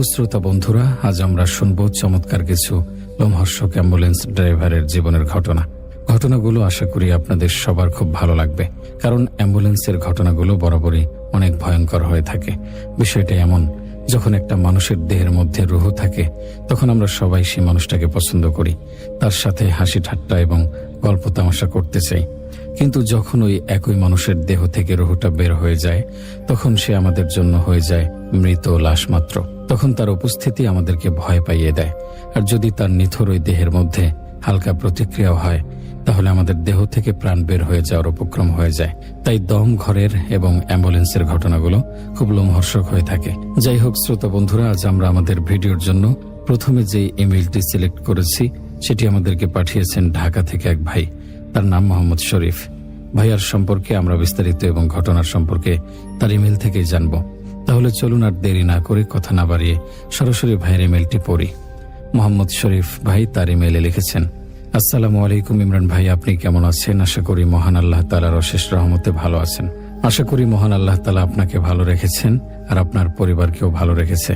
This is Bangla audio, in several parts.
হ্যালো শ্রোতা বন্ধুরা, আজ আমরা শুনব চমৎকার কিছু লোমহর্ষক অ্যাম্বুলেন্স ড্রাইভারের জীবনের ঘটনাগুলো আশা করি আপনাদের সবার খুব ভালো লাগবে, কারণ অ্যাম্বুলেন্সের ঘটনাগুলো বরাবরই অনেক ভয়ঙ্কর হয়ে থাকে। বিষয়টা এমন, যখন একটা মানুষের দেহের মধ্যে রুহ থাকে তখন আমরা সবাই সেই মানুষটাকে পছন্দ করি, তার সাথে হাসি ঠাট্টা এবং গল্প তামাশা করতে চাই। কিন্তু যখন ওই একই মানুষের দেহ থেকে রুহটা বের হয়ে যায় তখন সে আমাদের জন্য হয়ে যায় মৃত লাশ মাত্র। তখন তার উপস্থিতি আমাদেরকে ভয় পাইয়ে দেয়, আর যদি তার নিথর ওই দেহের মধ্যে হালকা প্রতিক্রিয়াও হয় তাহলে আমাদের দেহ থেকে প্রাণ বের হয়ে যাওয়ার উপক্রম হয়ে যায়। তাই দম ঘরের এবং অ্যাম্বুলেন্সের ঘটনাগুলো খুব লোমহর্ষক হয়ে থাকে। যাই হোক শ্রোতা বন্ধুরা, আজ আমরা আমাদের ভিডিওর জন্য প্রথমে যে ইমেইলটি সিলেক্ট করেছি সেটি আমাদেরকে পাঠিয়েছেন ঢাকা থেকে এক ভাই। তার নাম মোহাম্মদ শরীফ। ভাইয়ার সম্পর্কে আমরা বিস্তারিত এবং ঘটনার সম্পর্কে তার ইমেইল থেকেই জানব। তাহলে চলুন আর দেরি না করে কথা না বাড়িয়ে সরাসরি ভাইয়ের ইমেইলটি পড়ি। মোহাম্মদ শরীফ ভাই তার ইমেইলে লিখেছেন, আসসালামু আলাইকুম ইমরান ভাই, আপনি কেমন আছেন? আশা করি মহান আল্লাহ তাআলার অশেষ রহমতে ভালো আছেন। আশা করি মহান আল্লাহ তাআলা আপনাকে ভালো রেখেছেন আর আপনার পরিবারকেও ভালো রেখেছে।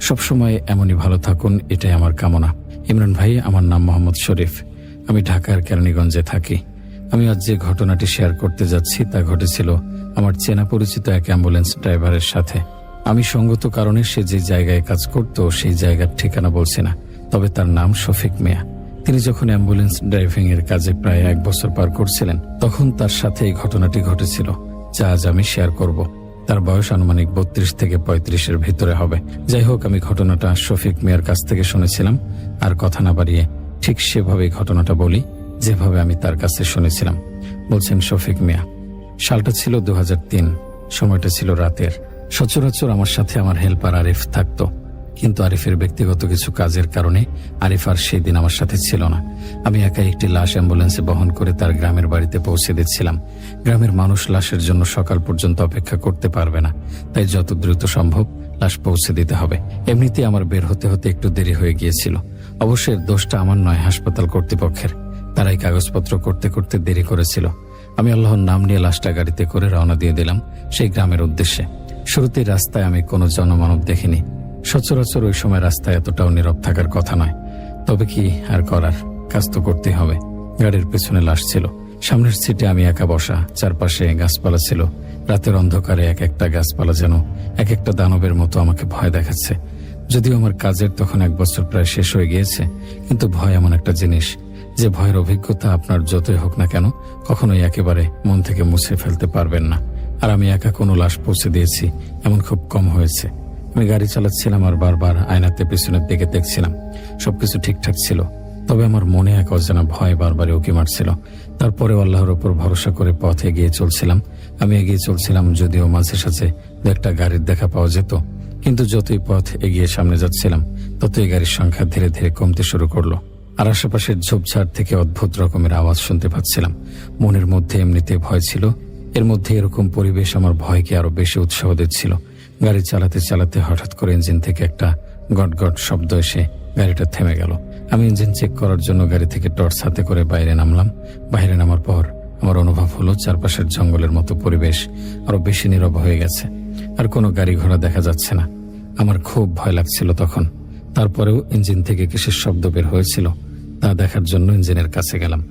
সবসময় এমনই ভালো থাকুন, এটাই আমার কামনা। ইমরান ভাই, আমার নাম মোহাম্মদ শরীফ, আমি ঢাকার কেরানীগঞ্জে থাকি। আমি আজ যে ঘটনাটি শেয়ার করতে যাচ্ছি তা ঘটেছিল আমার চেনা পরিচিত এক অ্যাম্বুলেন্স ড্রাইভারের সাথে। আমি সঙ্গত কারণে সে যে জায়গায় কাজ করত সেই জায়গার ঠিকানা বলছি না, তবে তার নাম শফিক মিয়া। তিনি যখন অ্যাম্বুলেন্স ড্রাইভিং এর কাজে প্রায় 1 বছর পার করছিলেন তখন তার সাথে এই ঘটনাটি ঘটেছিল, যা আজ আমি শেয়ার করব। তার বয়স আনুমানিক 32 থেকে 35-এর ভিতরে হবে। যাই হোক, আমি ঘটনাটা শফিক মিয়ার কাছ থেকে শুনেছিলাম, আর কথা না বাড়িয়ে ঠিক সেভাবেই ঘটনাটা বলি যেভাবে আমি তার কাছে শুনেছিলাম। বলছেন শফিক মিয়া, সালটা ছিল 2003, সময়টা ছিল রাতের। সচরাচর আমার সাথে আমার হেল্পার আরিফ থাকতো, কিন্তু আরিফের ব্যক্তিগত কিছু কাজের কারণে আরিফ আর সেই দিন আমার সাথে ছিল না। আমি একাই একটি লাশ অ্যাম্বুলেন্সে বহন করে তার গ্রামের বাড়িতে পৌঁছে দিচ্ছিলাম। গ্রামের মানুষ লাশের জন্য সকাল পর্যন্ত অপেক্ষা করতে পারবে না, তাই যত দ্রুত সম্ভব লাশ পৌঁছে দিতে হবে। এমনিতে আমার বের হতে হতে একটু দেরি হয়ে গিয়েছিল। অবশ্যই দোষটা আমার নয়, হাসপাতাল কর্তৃপক্ষের। তারাই কাগজপত্র করতে করতে দেরি করেছিল। আমি আল্লাহর নাম নিয়ে লাশটা গাড়িতে করে রওনা দিয়ে দিলাম সেই গ্রামের উদ্দেশ্যে। শুরুতেই রাস্তায় আমি কোনো জনমানব দেখিনি। সচরাচর ওই সময় রাস্তায় এতটাও নীরব থাকার কথা নয়, তবে কি আর করার, কাজ তো করতেই হবে। গাড়ির পেছনে লাশ ছিল, সামনের সিটে আমি একা বসা, চারপাশে গাছপালা ছিল। রাতের অন্ধকারে এক একটা গাছপালা যেন এক একটা দানবের মতো আমাকে ভয় দেখাচ্ছে। যদিও আমার কাজের তখন 1 বছর প্রায় শেষ হয়ে গিয়েছে, কিন্তু ভয় এমন একটা জিনিস যে ভয়ের অভিজ্ঞতা আপনার যতই হোক না কেন কখনোই একেবারে মন থেকে মুছে ফেলতে পারবেন না। আর আমি একা কোনো লাশ পৌঁছে দিয়েছি এমন খুব কম হয়েছে। আমি গাড়ি চালাচ্ছিলাম আর বারবার আয়নাতে পেছনের দিকে দেখছিলাম। সবকিছু ঠিকঠাক ছিল, তবে আমার মনে এক অজানা ভয় বারবারই উকি মারছিল। তারপরে আল্লাহর উপর ভরসা করে পথ এগিয়ে চলছিলাম। আমি এগিয়ে চলছিলাম, যদিও মাঝে সাঝে 2-একটা গাড়ির দেখা পাওয়া যেত, কিন্তু যতই পথ এগিয়ে সামনে যাচ্ছিলাম ততই গাড়ির সংখ্যা ধীরে ধীরে কমতে শুরু করলো। আর আশেপাশের ঝোপঝাড় থেকে অদ্ভুত রকমের আওয়াজ শুনতে পাচ্ছিলাম। মনের মধ্যে এমনিতে ভয় ছিল, এর মধ্যে এরকম পরিবেশ আমার ভয়কে আরো বেশি উৎসাহ দিচ্ছিল। গাড়ি চালাতে চালাতে হঠাৎ করে ইঞ্জিন থেকে একটা গটগট শব্দ এসে গাড়িটা থেমে গেল। আমি ইঞ্জিন চেক করার জন্য গাড়ি থেকে টর্চ হাতে করে বাইরে নামলাম। বাইরে নামার পর আমার অনুভব হলো চারপাশের জঙ্গলের মতো পরিবেশ আরো বেশি নীরব হয়ে গেছে, আর কোনো গাড়ি ঘোড়া দেখা যাচ্ছে না। আমার খুব ভয় লাগছিল তখন। তারপরেও ইঞ্জিন থেকে কিসের শব্দ বের হয়েছিল তা দেখার জন্য ইঞ্জিনের কাছে গেলাম।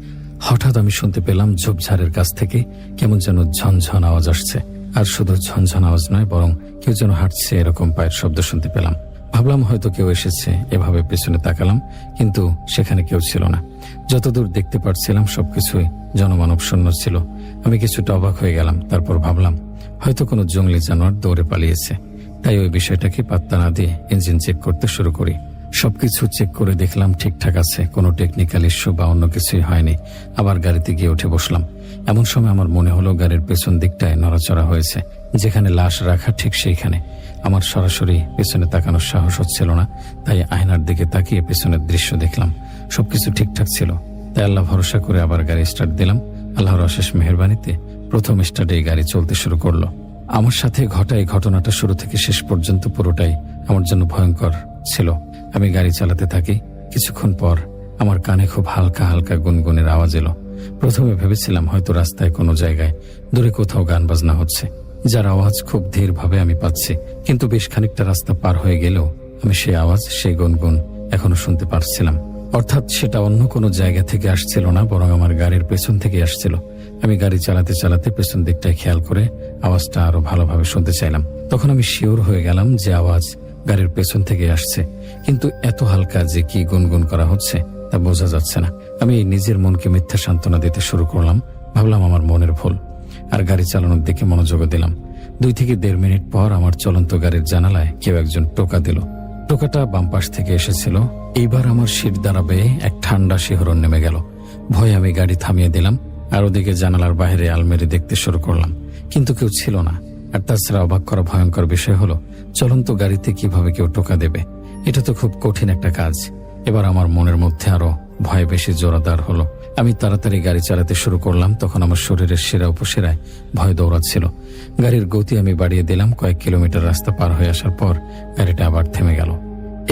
হঠাৎ আমি শুনতে পেলাম ঝোপঝাড়ের কাছ থেকে কেমন যেন ঝনঝন আওয়াজ আসছে। আর শুধু ঝনঝন আওয়াজ নয়, বরং কেউ যেন হাঁটছে এরকম পায়ের শব্দ শুনতে পেলাম। ভাবলাম হয়তো কেউ এসেছে, এভাবে পেছনে তাকালাম, কিন্তু সেখানে কেউ ছিল না। যতদূর দেখতে পারছিলাম সবকিছুই জনমানব শূন্য ছিল। আমি কিছুটা অবাক হয়ে গেলাম। তারপর ভাবলাম হয়তো কোনো জঙ্গলি জানোয়ার দৌড়ে পালিয়েছে। তাই ওই বিষয়টাকে পাত্তা না দিয়ে ইঞ্জিন চেক করতে শুরু করি। সবকিছু চেক করে দেখলাম ঠিকঠাক আছে, কোনো টেকনিক্যাল ইস্যু বা অন্য কিছুই হয়নি। আবার গাড়িতে গিয়ে উঠে বসলাম। এমন সময় আমার মনে হলো গাড়ির পেছন দিকটায় নড়াচড়া হয়েছে, যেখানে লাশ রাখা ঠিক সেইখানে। আমার সরাসরি পেছনে তাকানোর সাহস হচ্ছিল না, তাই আয়নার দিকে তাকিয়ে পেছনের দৃশ্য দেখলাম। সবকিছু ঠিকঠাক ছিল, তাই আল্লাহ ভরসা করে আবার গাড়ি স্টার্ট দিলাম। আল্লাহর অশেষ মেহেরবানিতে প্রথম স্টার্টেই গাড়ি চলতে শুরু করলো। আমার সাথে ঘটা এই ঘটনাটা শুরু থেকে শেষ পর্যন্ত পুরোটাই আমার জন্য ভয়ঙ্কর ছিল। আমি গাড়ি চালাতে থাকি। কিছুক্ষণ পর আমার কানে খুব হালকা হালকা গুনগুনের আওয়াজ এলো। প্রথমে ভেবেছিলাম হয়তো রাস্তায় কোনো জায়গায় দূরে কোথাও গান বাজনা হচ্ছে, যার আওয়াজ খুব ধীরভাবে আমি পাচ্ছি। কিন্তু বেশ খানিকটা রাস্তা পার হয়ে গেলেও আমি সেই আওয়াজ, সেই গুনগুন এখনো শুনতে পারছিলাম। অর্থাৎ সেটা অন্য কোনো জায়গা থেকে আসছিল না, বরং আমার গাড়ির পেছন থেকে আসছিল। আমি গাড়ি চালাতে চালাতে পেছন দিকটায় খেয়াল করে আওয়াজটা আরো ভালোভাবে শুনতে চাইলাম। তখন আমি শিওর হয়ে গেলাম যে আওয়াজ গাড়ির পেছন থেকে আসছে, কিন্তু এত হালকা যে কি গুনগুন করা হচ্ছে তা বোঝা যাচ্ছে না। আমি নিজের মনকে মিথ্যা সান্ত্বনা দিতে শুরু করলাম। ভাবলাম আমার মনের ভুল, আর গাড়ি চালানোর দিকে মনোযোগ দিলাম। 2 থেকে 1.5 মিনিট পর আমার চলন্ত গাড়ির জানালায় কেউ একজন টোকা দিল। টোকাটা বাম পাশ থেকে এসেছিল। এইবার আমার শির দ্বারা বেয়ে এক ঠান্ডা শিহরণ নেমে গেল। ভয়ে আমি গাড়ি থামিয়ে দিলাম আর ওদিকে জানালার বাইরে আলমারি দেখতে শুরু করলাম, কিন্তু কেউ ছিল না। আর তাছাড়া অবাক করা ভয়ঙ্কর বিষয় হলো, চলন্ত গাড়িতে কিভাবে কেউ টোকা দেবে? এটা তো খুব কঠিন একটা কাজ। এবার আমার মনের মধ্যে আরো ভয় বেশি জোরাদার হলো। আমি তাড়াতাড়ি গাড়ি চালাতে শুরু করলাম। তখন আমার শরীরের শিরা উপশিরায় ভয় দৌড়াচ্ছিল। গাড়ির গতি আমি বাড়িয়ে দিলাম। কয়েক কিলোমিটার রাস্তা পার হয়ে আসার পর গাড়িটা আবার থেমে গেল।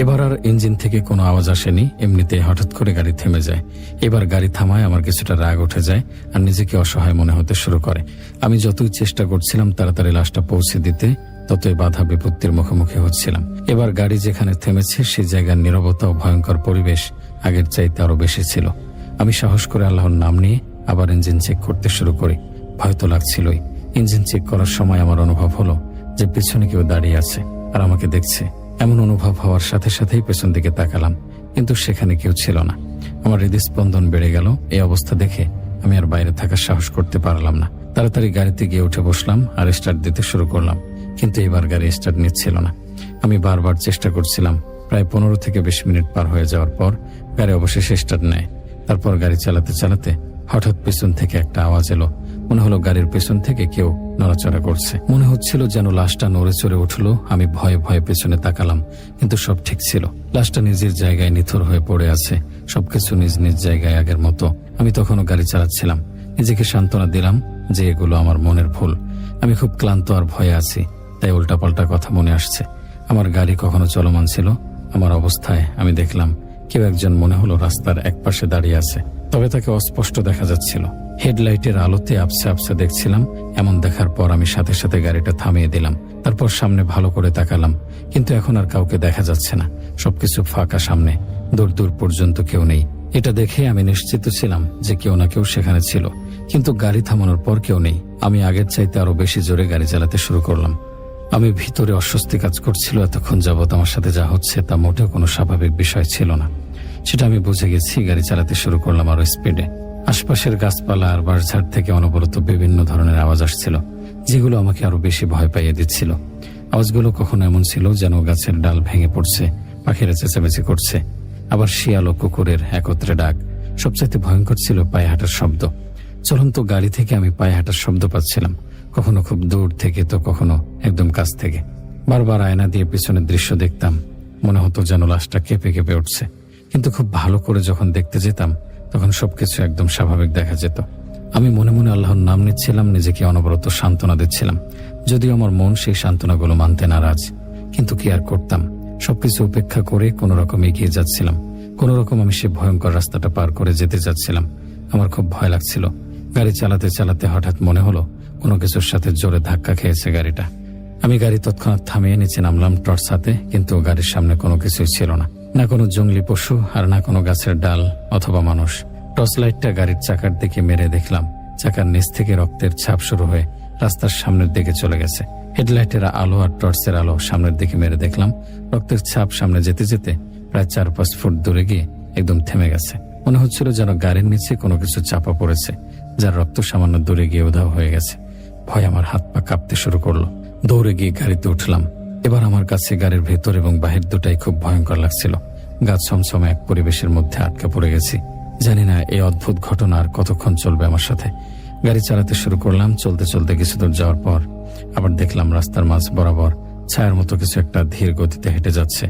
এবার আর ইঞ্জিন থেকে কোনো আওয়াজ আসেনি, এমনিতেই হঠাৎ করে গাড়ি থেমে যায়। এবার গাড়ি থামায় আমার কিছুটা রাগ উঠে যায় আর নিজেকে অসহায় মনে হতে শুরু করে। আমি যতই চেষ্টা করছিলাম তাড়াতাড়ি লাশটা পৌঁছে দিতে, ততই বাধা বিপত্তির মুখোমুখি হচ্ছিলাম। এবার গাড়ি যেখানে থেমেছে সেই জায়গার নীরবতা ও ভয়ঙ্কর পরিবেশ আগের চাইতে আরো বেশি ছিল। আমি সাহস করে আল্লাহর নাম নিয়ে আবার ইঞ্জিন চেক করতে শুরু করি। ভয় তো লাগছিলই। ইঞ্জিন চেক করার সময় আমার অনুভব হলো যে পিছনে কেউ দাঁড়িয়ে আছে আর আমাকে দেখছে। এমন অনুভব হওয়ার সাথে সাথেই পেছন দিকে তাকালাম, কিন্তু সেখানে কেউ ছিল না। আমার হৃদস্পন্দন বেড়ে গেল। এই অবস্থা দেখে আমি আর বাইরে থাকার সাহস করতে পারলাম না। তাড়াতাড়ি গাড়িতে গিয়ে উঠে বসলাম আর স্টার্ট দিতে শুরু করলাম, কিন্তু এবার গাড়ি স্টার্ট নিচ্ছিল না। আমি বারবার চেষ্টা করছিলাম। প্রায় 15 থেকে 20 মিনিট পার হয়ে যাওয়ার পর গাড়ি অবশেষে স্টার্ট নেয়। তারপর গাড়ি চালাতে চালাতে হঠাৎ পেছন থেকে একটা আওয়াজ এলো। মনে হলো গাড়ির পেছন থেকে কেউ নড়াচড়া করছে। মনে হচ্ছিল যেন লাশটা নড়ে চড়ে উঠলো। আমি ভয়ে ভয়ে পেছনে তাকালাম, কিন্তু সব ঠিক ছিল। লাশটা নিজের জায়গায় নিথর হয়ে পড়ে আছে, সবকিছু নিজ নিজ জায়গায় আগের মতো। আমি তখনও গাড়ি চালাচ্ছিলাম। নিজেকে সান্ত্বনা দিলাম যে এগুলো আমার মনের ভুল। আমি খুব ক্লান্ত আর ভয়ে আছি, তাই উল্টাপাল্টা কথা মনে আসছে। আমার গাড়ি কখনো চলমান ছিল। আমার অবস্থায় আমি দেখলাম কেউ একজন মনে হলো রাস্তার একপাশে দাঁড়িয়ে আছে, তবে তাকে অস্পষ্ট দেখা যাচ্ছিল। হেডলাইটের আলোতে আবছা আবছা দেখছিলাম। এমন দেখার পর আমি সাথে সাথে গাড়িটা থামিয়ে দিলাম। তারপর সামনে ভালো করে তাকালাম, কিন্তু এখন আর কাউকে দেখা যাচ্ছে না। সবকিছু ফাঁকা সামনে, দূর দূর পর্যন্ত কেউ নেই। এটা দেখে আমি নিশ্চিত ছিলাম যে কেউ না কেউ সেখানে ছিল, কিন্তু গাড়ি থামানোর পর কেউ নেই। আমি আগের চাইতে আরো বেশি জোরে গাড়ি চালাতে শুরু করলাম। আমি ভিতরে অস্বস্তি কাজ করছিল। এতক্ষণ যাবৎ আমার সাথে যা হচ্ছে তা মোটেও কোনো স্বাভাবিক বিষয় ছিল না, সেটা আমি বুঝে গেছি। গাড়ি চালাতে শুরু করলাম আরো স্পিডে। আশপাশের গাছপালা আর বাঁশঝাড় থেকে অনবরত বিভিন্ন ধরনের আওয়াজ আসছিল, যেগুলো আমাকে আরো বেশি ভয় পাইয়ে দিচ্ছিল। আওয়াজগুলো কখনো এমন ছিল যেন গাছের ডাল ভেঙে পড়ছে, পাখিরা চেঁচামেচি করছে, আবার শিয়াল ও কুকুরের একত্রে ডাক। সবচাইতে ভয়ঙ্কর ছিল পায়ে হাঁটার শব্দ। চলন্ত গাড়ি থেকে আমি পায়ে হাঁটার শব্দ পাচ্ছিলাম, কখনো খুব দূর থেকে তো কখনো একদম কাছ থেকে। বারবার আয়না দিয়ে পিছনের দৃশ্য দেখতাম, মনে হতো যেন লাশটা কেঁপে কেঁপে উঠছে। কিন্তু খুব ভালো করে যখন দেখতে যেতাম তখন সবকিছু একদম স্বাভাবিক দেখা যেত। আমি মনে মনে আল্লাহর নাম নিচ্ছিলাম, নিজেকে অনবরত সান্ত্বনা দিচ্ছিলাম, যদিও আমার মন সেই সান্ত্বনাগুলো মানতে নারাজ। কিন্তু কি আর করতাম, সবকিছু উপেক্ষা করে কোনো রকম এগিয়ে যাচ্ছিলাম। কোনো রকম আমি সে ভয়ঙ্কর রাস্তাটা পার করে যেতে যাচ্ছিলাম। আমার খুব ভয় লাগছিল। গাড়ি চালাতে চালাতে হঠাৎ মনে হলো কোনো কিছুর সাথে জোরে ধাক্কা খেয়েছে গাড়িটা। আমি গাড়ি তৎক্ষণাৎ থামিয়ে নিচে নামলাম টর্চ হাতে, কিন্তু গাড়ির সামনে কোনো কিছুই ছিল না, না কোনো জঙ্গলি পশু আর না কোনো গাছের ডাল অথবা মানুষ। টর্চ লাইটটা গাড়ির চাকার দিকে মেরে দেখলাম চাকার নিচ থেকে রক্তের ছাপ শুরু হয়ে রাস্তার সামনের দিকে চলে গেছে। হেডলাইটের আলো আর টর্চের আলো সামনের দিকে মেরে দেখলাম রক্তের ছাপ সামনে যেতে যেতে প্রায় 4-5 ফুট দূরে গিয়ে একদম থেমে গেছে। মনে হচ্ছিল যেন গাড়ির নিচে কোনো কিছু চাপা পড়েছে, যার রক্ত সামান্য দূরে গিয়ে উধাও হয়ে গেছে। ভয় আমার হাত পা কাঁপতে শুরু করলো। দৌড়ে গিয়ে গাড়িতে উঠলাম। এবার আমার কাছে গাড়ির ভেতর এবং বাহির দুটাই খুব ভয়ঙ্কর লাগছিল। গাছ ছমছমে এক পরিবেশের মধ্যে আটকা পড়ে গেছি। জানি না এই অদ্ভুত ঘটনা আর কতক্ষণ চলবে আমার সাথে। গাড়ি চালাতে শুরু করলাম। চলতে চলতে কিছু দূর যাওয়ার পর আবার দেখলাম রাস্তার মাঝ বরাবর ছায়ার মতো কিছু একটা ধীর গতিতে হেঁটে যাচ্ছে।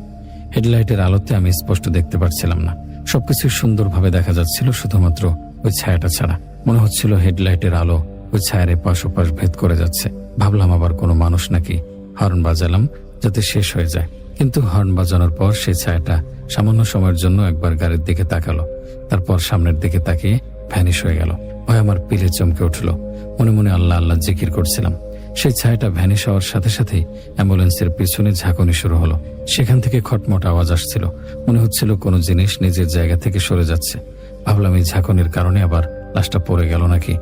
হেডলাইটের আলোতে আমি স্পষ্ট দেখতে পাচ্ছিলাম না। সবকিছু সুন্দরভাবে দেখা যাচ্ছিল, শুধুমাত্র ওই ছায়াটা ছাড়া। মনে হচ্ছিল হেডলাইটের আলো ওই ছায়ার এপাশ ওপাশ ভেদ করে যাচ্ছে। ভাবলাম আবার কোনো মানুষ নাকি। হর্ন বাজালাম যাতে শেষ হয়ে যায়, কিন্তু হর্ন বাজানোর পর সেই ছায়াটা সামান্য সময়ের জন্য একবার গাড়ির দিকে তাকালো, তারপর সামনের দিকে তাকিয়ে ভ্যানিশ হয়ে গেল। ভয় আমার পিলে চমকে উঠল। মনে মনে আল্লাহ আল্লাহ জিকির করছিলাম। সেই ছায়াটা ভ্যানিশ হওয়ার সাথে সাথেই অ্যাম্বুলেন্সের পিছনে ঝাঁকুনি শুরু হলো। সেখান থেকে খটমট আওয়াজ আসছিল। মনে হচ্ছিল কোনো জিনিস নিজের জায়গা থেকে সরে যাচ্ছে। ভাবলাম এই ঝাঁকুনির কারণে আবার লাশটা পড়ে গেল নাকি।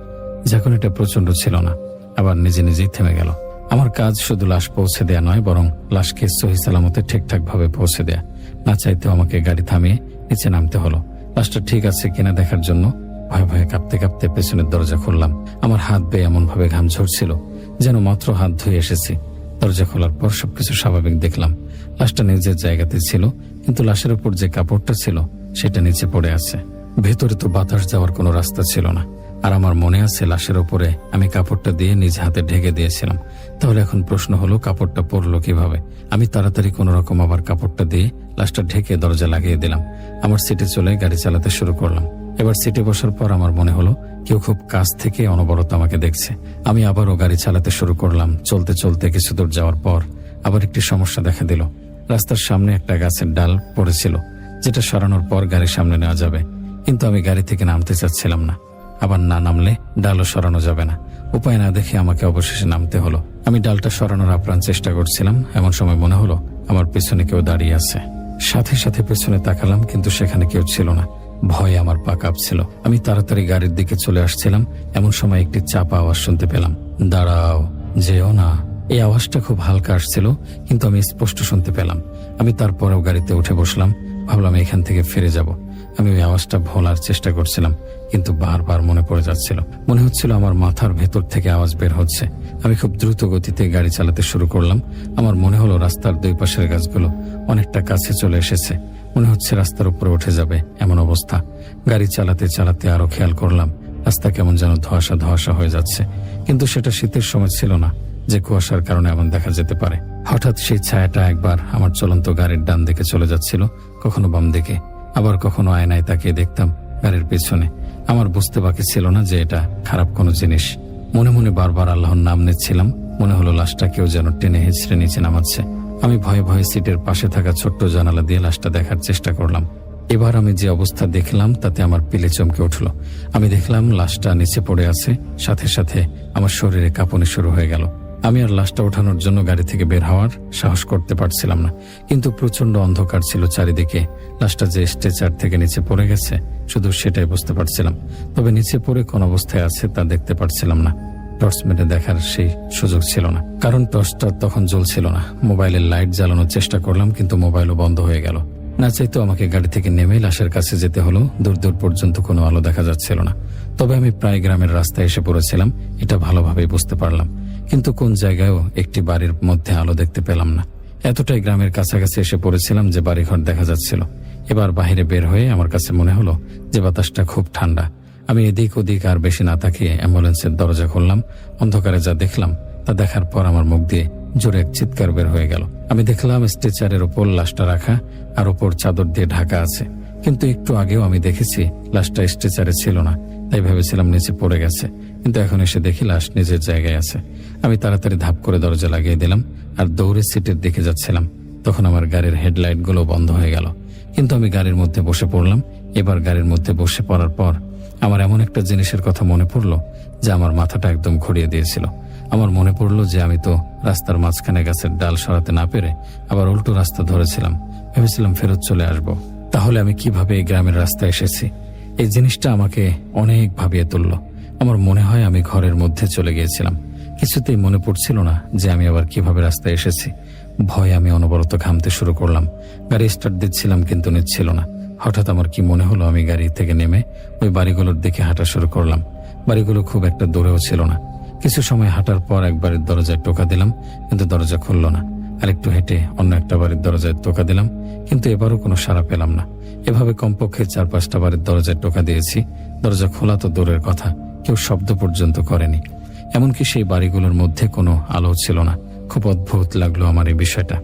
ঝাঁকুনিটা প্রচন্ড ছিল না, আবার নিজে নিজেই থেমে গেল। আমার কাজ শুধু লাশ পৌঁছে দেয়া নয়, বরং লাশকে সহি সালামতে ঠিকঠাক ভাবে পৌঁছে দেয়া। না চাইতেও আমাকে গাড়ি থামিয়ে নিচে নামতে হলো লাশটা ঠিক আছে কিনা দেখার জন্য। ভয়ে ভয়ে কাঁপতে কাঁপতে পেছনের দরজা খুললাম। আমার হাত বেয়ে এমন ভাবে ঘাম ঝরছিল যেন মাত্র হাত ধুয়ে এসেছি। দরজা খোলার পর সবকিছু স্বাভাবিক দেখলাম। লাশটা নিজের জায়গাতে ছিল, কিন্তু লাশের উপর যে কাপড়টা ছিল সেটা নিচে পড়ে আছে। ভেতরে তো বাতাস যাওয়ার কোনো রাস্তা ছিল না। আর আমার মনে আছে লাশের উপরে আমি কাপড়টা দিয়ে নিজ হাতে ঢেকে দিয়েছিলাম। তাহলে এখন প্রশ্ন হলো কাপড়টা পরলো কিভাবে? আমি তাড়াতাড়ি কোনো রকম আবার কাপড়টা দিয়ে লাশটা ঢেকে দরজা লাগিয়ে দিলাম। আমার সিটে চলে গাড়ি চালাতে শুরু করলাম। এবার সিটে বসার পর আমার মনে হলো কেউ খুব কাছ থেকে অনবরত আমাকে দেখছে। আমি আবারও গাড়ি চালাতে শুরু করলাম। চলতে চলতে কিছু দূর যাওয়ার পর আবার একটি সমস্যা দেখা দিল। রাস্তার সামনে একটা গাছের ডাল পড়েছিল, যেটা সরানোর পর গাড়ির সামনে নেওয়া যাবে, কিন্তু আমি গাড়ি থেকে নামতে চাচ্ছিলাম না। আবার না নামলে ডালও সরানো যাবে না। উপায় না দেখে আমাকে অবশেষে নামতে হলো। আমি ডালটা সরানোর আপ্রাণ চেষ্টা করছিলাম। এমন সময় মনে হলো আমার পেছনে কেউ দাঁড়িয়ে আছে। সাথে সাথে পেছনে তাকালাম, কিন্তু সেখানে কেউ ছিল না। ভয়ে আমার পা কাঁপছিল। আমি তাড়াতাড়ি গাড়ির দিকে চলে আসছিলাম। এমন সময় একটি চাপা আওয়াজ শুনতে পেলাম, দাঁড়াও, যেও না। এই আওয়াজটা খুব হালকা আসছিল, কিন্তু আমি স্পষ্ট শুনতে পেলাম। আমি তারপরেও গাড়িতে উঠে বসলাম। ভাবলাম এখান থেকে ফিরে যাব। আমি ওই আওয়াজটা ভোলার চেষ্টা করছিলাম, কিন্তু বারবার মনে পড়ে যাচ্ছিল। মনে হচ্ছিল আমার মাথার ভেতর থেকে আওয়াজ বের হচ্ছে। আমি খুব দ্রুত গতিতে গাড়ি চালাতে শুরু করলাম। আমার মনে হলো রাস্তার দুই পাশের গাছগুলো অনেকটা কাছে চলে এসেছে। মনে হচ্ছে রাস্তার উপরে উঠে যাবে এমন অবস্থা। গাড়ি চালাতে চালাতে আরো খেয়াল করলাম রাস্তা কেমন যেন ধোঁয়াশা ধোঁয়াশা হয়ে যাচ্ছে, কিন্তু সেটা শীতের সময় ছিল না যে কুয়াশার কারণে এমন দেখা যেতে পারে। হঠাৎ সেই ছায়াটা একবার আমার চলন্ত গাড়ির ডান দিকে চলে যাচ্ছিল, কখনো বাম দিকে, আবার কখনো আয়নায় তাকিয়ে দেখতাম গাড়ির পেছনে। আমার বুঝতে বাকি ছিল না যে এটা খারাপ কোনো জিনিস। মনে মনে বারবার আল্লাহর নাম নিচ্ছিলাম। মনে হলো লাশটা কেউ যেন টেনে হিঁচড়ে নিচে নামাচ্ছে। আমি ভয়ে ভয়ে সিটের পাশে থাকা ছোট্ট জানালা দিয়ে লাশটা দেখার চেষ্টা করলাম। এবার আমি যে অবস্থা দেখলাম তাতে আমার পিলে চমকে উঠল। আমি দেখলাম লাশটা নিচে পড়ে আছে। সাথে সাথে আমার শরীরে কাঁপুনি শুরু হয়ে গেল। আমি আর লাশটা ওঠানোর জন্য গাড়ি থেকে বের হওয়ার সাহস করতে পারছিলাম না, কিন্তু প্রচন্ড অন্ধকার ছিল চারিদিকে। লাশটা যে স্ট্রেচার থেকে নিচে পড়ে গেছে শুধু সেটাই বুঝতে পারছিলাম, তবে নিচে পড়ে কোন অবস্থায় আছে তা দেখতে পারছিলাম না। টর্চ মেরে দেখার সেই সুযোগ ছিল না, কারণ টর্চটা তখন জ্বলছিল না। মোবাইলের লাইট জ্বালানোর চেষ্টা করলাম, কিন্তু মোবাইলও বন্ধ হয়ে গেল। না চাইতেও আমাকে গাড়ি থেকে নেমে লাশের কাছে যেতে হলো। দূর দূর পর্যন্ত কোনো আলো দেখা যাচ্ছিল না। তবে আমি প্রায় গ্রামের রাস্তায় এসে পড়েছিলাম, এটা ভালোভাবেই বুঝতে পারলাম। কিন্তু কোন জায়গায়ও একটি বাড়ির মধ্যে আলো দেখতে পেলাম না। এতটাই গ্রামের কাছাকাছি এসে পড়েছিলাম যে বাড়িঘর দেখা যাচ্ছিল। এবার বাইরে বের হয়ে আমার কাছে মনে হলো যে বাতাসটা খুব ঠান্ডা। আমি এদিক ওদিক আর বেশি না তাকিয়ে অ্যাম্বুলেন্সের দরজা খুললাম। অন্ধকারে যা দেখলাম তা দেখার পর আমার মুখ দিয়ে জোরে এক চিৎকার বের হয়ে গেল। আমি দেখলাম স্ট্রেচারের ওপর লাশটা রাখা, আর ওপর চাদর দিয়ে ঢাকা আছে। কিন্তু একটু আগেও আমি দেখেছি লাশটা স্ট্রেচারে ছিল না, তাই ভেবেছিলাম নিচে পড়ে গেছে। কিন্তু এখন এসে দেখি লাশ নিজের জায়গায় আছে। আমি তাড়াতাড়ি ধাপ করে দরজা লাগিয়ে দিলাম আর দৌড়ে সিটের দিকে যাচ্ছিলাম। তখন আমার গাড়ির হেডলাইট গুলো বন্ধ হয়ে গেল, কিন্তু আমি গাড়ির মধ্যে বসে পড়লাম। এবার গাড়ির মধ্যে বসে পড়ার পর আমার এমন একটা জিনিসের কথা মনে পড়লো যে আমার মাথাটা একদম ঘুরিয়ে দিয়েছিল। আমার মনে পড়লো যে আমি তো রাস্তার মাঝখানে গাছের ডাল সরাতে না পেরে আবার উল্টো রাস্তা ধরেছিলাম। ভেবেছিলাম ফেরত চলে আসব। তাহলে আমি কিভাবে এই গ্রামের রাস্তায় এসেছি? এই জিনিসটা আমাকে অনেক ভাবিয়ে তুলল। আমার মনে হয় আমি ঘরের মধ্যে চলে গিয়েছিলাম। কিছুতেই মনে পড়ছিল না যে আমি আবার কিভাবে রাস্তায় এসেছি। ভয়ে আমি অনবরত ঘামতে শুরু করলাম। গাড়ি স্টার্ট দিচ্ছিলাম, কিন্তু নিচ্ছিল না। হঠাৎ আমার কি মনে হলো আমি গাড়ি থেকে নেমে ওই বাড়িগুলোর দিকে হাঁটা শুরু করলাম। বাড়িগুলো খুব একটা দূরেও ছিল না। কিছু সময় হাঁটার পর এক বাড়ির দরজায় টোকা দিলাম, কিন্তু দরজা খুলল না। আরেকটু হেঁটে অন্য একটা বাড়ির দরজায় টোকা দিলাম, কিন্তু এবারও কোনো সাড়া পেলাম না। এভাবে কমপক্ষে 4-5টা বাড়ির দরজায় টোকা দিয়েছি। দরজা খোলা তো দূরের কথা, কেউ শব্দ পর্যন্ত করেনি। এমনকি সেই বাড়িগুলোর মধ্যে কোনো আলো ছিল না। খুব অদ্ভুত লাগলো আমার এই বিষয়টা।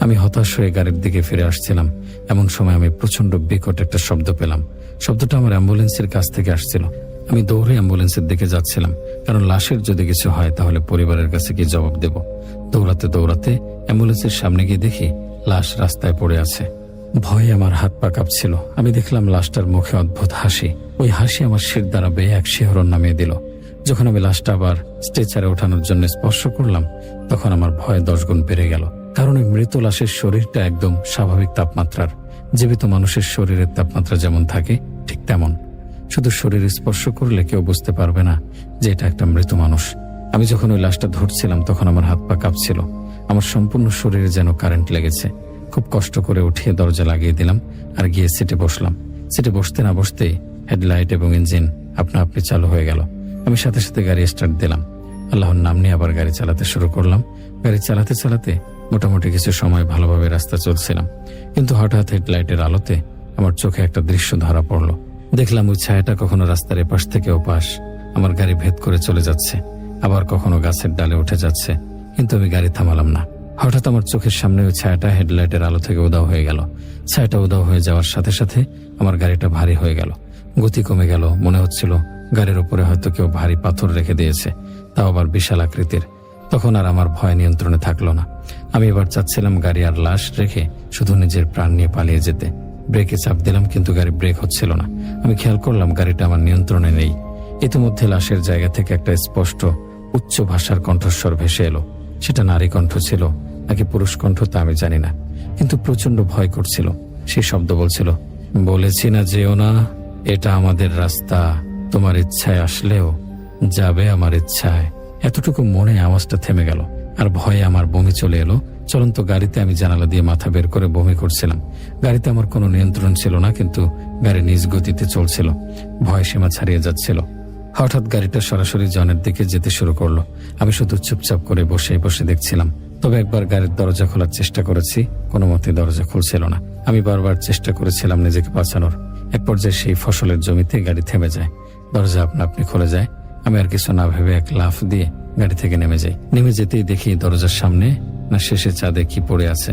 আমি হতাশ হয়ে গাড়ির দিকে ফিরে আসছিলাম। এমন সময় আমি প্রচন্ড বিকট একটা শব্দ পেলাম। শব্দটা আমার অ্যাম্বুলেন্সের কাছ থেকে আসছিল। আমি দৌড়ে অ্যাম্বুলেন্সের দিকে যাচ্ছিলাম, কারণ লাশের যদি কিছু হয় তাহলে পরিবারের কাছে কি জবাব দেব। দৌড়াতে দৌড়াতে অ্যাম্বুলেন্সের সামনে গিয়ে দেখি লাশ রাস্তায় পড়ে আছে। ভয়ে আমার হাত পা কাঁপছিল। আমি দেখলাম লাশটার মুখে অদ্ভুত হাসি। ওই হাসি আমার শির দ্বারা বেয়ে এক শিহরণ নামিয়ে দিল, যখন আমি লাশটা আবার স্ট্রেচারে ওঠানোর জন্য স্পর্শ করলাম, তখন আমার ভয় 10 গুণ বেড়ে গেল। কারণ ওই মৃত লাশের শরীরটা একদম স্বাভাবিক তাপমাত্রার। জীবিত মানুষের শরীরের তাপমাত্রা যেমন থাকে ঠিক তেমন। শুধু শরীর স্পর্শ করলে কেউ বুঝতে পারবে না যে এটা একটা মৃত মানুষ। আমি যখন ওই লাশটা ধরছিলাম তখন আমার হাত পা কাঁপছিল। আমার সম্পূর্ণ শরীরে যেন কারেন্ট লেগেছে। খুব কষ্ট করে উঠিয়ে দরজা লাগিয়ে দিলাম আর গিয়ে সিটে বসলাম। সিটে বসতে না বসতেই হেডলাইট এবং ইঞ্জিন আপনা আপনি চালু হয়ে গেল। আমি সাথে সাথে গাড়ি স্টার্ট দিলাম। আল্লাহর নাম নিয়ে আবার গাড়ি চালাতে শুরু করলাম। গাড়ি চালাতে চালাতে মোটামুটি কিছু সময় ভালোভাবে রাস্তা চলছিলাম, কিন্তু হঠাৎ হেডলাইটের আলোতে আমার চোখে একটা দৃশ্য ধরা পড়ল। দেখলাম ওই ছায়াটা কখনো রাস্তার এপাশ থেকে ওপাশ আমার গাড়ি ভেদ করে চলে যাচ্ছে, আবার কখনো গাছের ডালে উঠে যাচ্ছে, কিন্তু আমি গাড়ি থামালাম না। হঠাৎ আমার চোখের সামনে ওই ছায়াটা হেডলাইটের আলো থেকে উধাও হয়ে গেল। ছায়াটা উধাও হয়ে যাওয়ার সাথে সাথে আমার গাড়িটা ভারী হয়ে গেল, গতি কমে গেল। মনে হচ্ছিল গাড়ির উপরে হয়তো কেউ ভারী পাথর রেখে দিয়েছে, তাও আবার বিশাল আকৃতির। তখন আর আমার ভয় নিয়ন্ত্রণে থাকলো না। আমি এবার চাচ্ছিলাম গাড়ি আর লাশ রেখে শুধু নিজের প্রাণ নিয়ে পালিয়ে যেতে। ব্রেকে চাপ দিলাম, কিন্তু গাড়ি ব্রেক হচ্ছিল না। আমি খেয়াল করলাম গাড়িটা আমার নিয়ন্ত্রণে নেই। ইতিমধ্যে লাশের জায়গা থেকে একটা স্পষ্ট উচ্চ ভাষার কণ্ঠস্বর ভেসে এলো। সেটা নারী কণ্ঠ ছিল নাকি পুরুষ কণ্ঠ তা আমি জানি না, কিন্তু প্রচন্ড ভয় করছিল। সেই শব্দ বলছিল, বলেছি না যেও না, এটা আমাদের রাস্তা, তোমার ইচ্ছায় আসলেও যাবে আমার ইচ্ছায়। এতটুকু মনে আওয়াজটা থেমে গেল আর ভয়ে আমার বমি চলে এলো। চলন্ত গাড়িতে আমি জানালা দিয়ে মাথা বের করে বমি করছিলাম। গাড়িতে আমার কোনো নিয়ন্ত্রণ ছিল না, কিন্তু গাড়ি নিজ গতিতে চলছিল। ভয় সীমা ছাড়িয়ে যাচ্ছিল। হঠাৎ গাড়িটা সরাসরি জনের দিকে যেতে শুরু করলো। আমি শুধু চুপচাপ করে বসে বসে দেখছিলাম। তবে একবার গাড়ির দরজা খোলার চেষ্টা করেছি, কোনো মতে দরজা খুলছিল না। আমি বারবার চেষ্টা করেছিলাম নিজেকে বাঁচানোর। এক পর্যায়ে সেই ফসলের জমিতে গাড়ি থেমে যায়, দরজা আপনা আপনি খুলে যায়। আমি আর কিছু না ভেবে এক লাফ দিয়ে গাড়ি থেকে নেমে যাই। নেমে যেতেই দেখি দরজার সামনে না শেষে চাঁদে কি পড়ে আছে।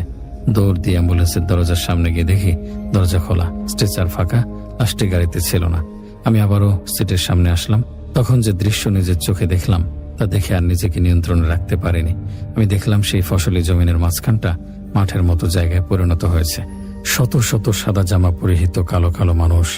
দৌড় দিয়ে অ্যাম্বুলেন্সের দরজার সামনে গিয়ে দেখি দরজা খোলা, স্ট্রেচার ফাঁকা, লাশটি গাড়িতে ছিল না। আমি আবারও সিটের সামনে আসলাম। তখন যে দৃশ্য নিজের চোখে দেখলাম তা দেখে আর নিজেকে নিয়ন্ত্রণে রাখতে পারিনি। আমি দেখলাম সেই ফসলি জমিনের মাঝখানটা মাঠের মতো জায়গায় পরিণত হয়েছে। শত শত সাদা জামা পরিহিত কালো কালো মানুষ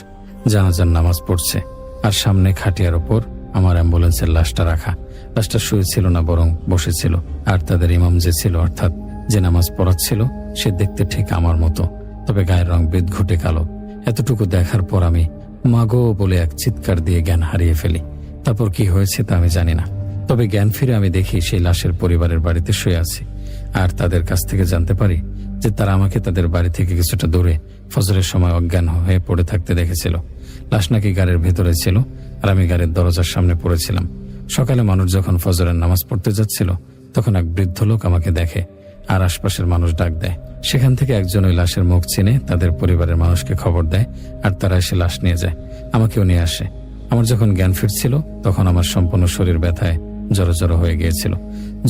জানাজার নামাজ পড়ছে, আর সামনে খাটিয়ার ওপর আমার অ্যাম্বুলেন্সের লাশটা রাখা। লাশটা শুয়েছিল না, বরং বসেছিল। আর তাদের ইমাম যে ছিল, অর্থাৎ যে নামাজ পড়াচ্ছিল, সে দেখতে ঠিক আমার মতো, তবে গায়ের রং বিদঘুটে কালো। এতটুকু দেখার পর আমি মাগো বলে এক চিৎকার দিয়ে জ্ঞান হারিয়ে ফেলি। তারপর কি হয়েছে তা আমি জানি না, তবে জ্ঞান ফিরে আমি দেখি সেই লাশের পরিবারের বাড়িতে শুয়ে আছি। আর তাদের কাছ থেকে জানতে পারি যে তারা আমাকে তাদের বাড়ি থেকে কিছুটা দূরে ফজরের সময় অজ্ঞান হয়ে পড়ে থাকতে দেখেছিল। লাশ নাকি গাড়ির ভেতরে ছিল, আর আমি গাড়ির দরজার সামনে পড়েছিলাম। সকালে মানুষ যখন ফজরের নামাজ পড়তে যাচ্ছিল, তখন এক বৃদ্ধ লোক আমাকে দেখে আর আশপাশের মানুষ ডাক দেয়। সেখান থেকে একজন ওই লাশের মুখ চিনে তাদের পরিবারের মানুষকে খবর দেয়, আর তারা এসে লাশ নিয়ে যায়। আমাকেও নিয়ে আসে। আমার যখন জ্ঞান ফিরছিল, তখন আমার সম্পূর্ণ শরীর ব্যথায় জড়ো হয়ে গিয়েছিল।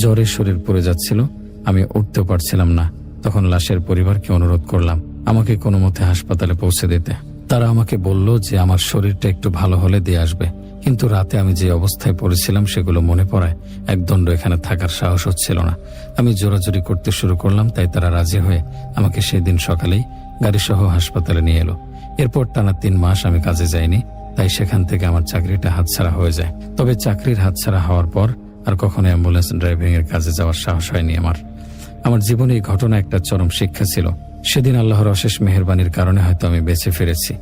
জ্বরে শরীর পুড়ে যাচ্ছিল, আমি উঠতেও পারছিলাম না। তখন লাশের পরিবারকে অনুরোধ করলাম আমাকে কোনো মতে হাসপাতালে পৌঁছে দিতে। তারা আমাকে বলল যে আমার শরীরটা একটু ভালো হলে দিয়ে আসবে, কিন্তু রাতে আমি যে অবস্থায় পড়েছিলাম সেগুলো মনে পড়ায় একদণ্ড এখানে থাকার সাহস হচ্ছিল না। আমি জোরাজুরি করতে শুরু করলাম, তাই তারা রাজি হয়ে আমাকে সেদিন সকালেই গাড়িসহ হাসপাতালে নিয়ে এলো। এরপর টানা 3 মাস আমি কাজে যাইনি, তাই সেখান থেকে আমার চাকরিটা হাতছাড়া হয়ে যায়। তবে চাকরির হাতছাড়া হওয়ার পর আর কখনো অ্যাম্বুলেন্স ড্রাইভিং এর কাজে যাওয়ার সাহস হয়নি আমার জীবনে এই ঘটনা একটা চরম শিক্ষা ছিল। সেদিন আল্লাহর অশেষ মেহেরবানির কারণে হয়তো আমি বেঁচে ফিরেছি।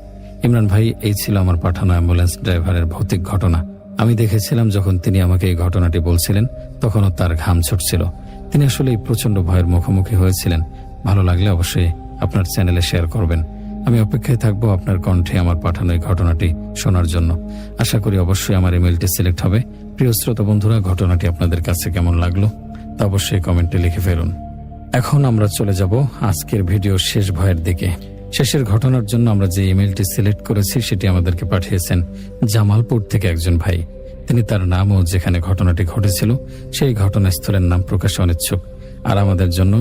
ইমরান ভাই, এই ছিল আমার পাঠানো অ্যাম্বুলেন্স ড্রাইভারের ভৌতিক ঘটনা। আমি দেখেছিলাম যখন তিনি আমাকে এই ঘটনাটি বলছিলেন, তখনও তার ঘাম ছুটছিল। তিনি আসলে এই প্রচন্ড ভয়ের মুখোমুখি হয়েছিলেন। ভালো লাগলে অবশ্যই আপনার চ্যানেলে শেয়ার করবেন। আমি অপেক্ষায় থাকবো আপনার কণ্ঠে আমার পাঠানো এই ঘটনাটি শোনার জন্য। আশা করি অবশ্যই আমার ইমেলটি সিলেক্ট হবে। প্রিয় শ্রোতা বন্ধুরা, ঘটনাটি আপনাদের কাছে কেমন লাগলো তা অবশ্যই কমেন্টে লিখে ফেলুন। এখন আমরা চলে যাব আজকের ভিডিওর শেষ ভয়ের দিকে। শেষের ঘটনার জন্য আমরা যে ইমেলটি সিলেক্ট করেছি সেটি আমাদেরকে পাঠিয়েছেন জামালপুর থেকে একজন ভাই। তিনি তার নাম ও যেখানে ঘটনাটি ঘটেছিল সেই ঘটনাস্থলের নাম প্রকাশে অনিচ্ছুক। আর আমাদের জন্য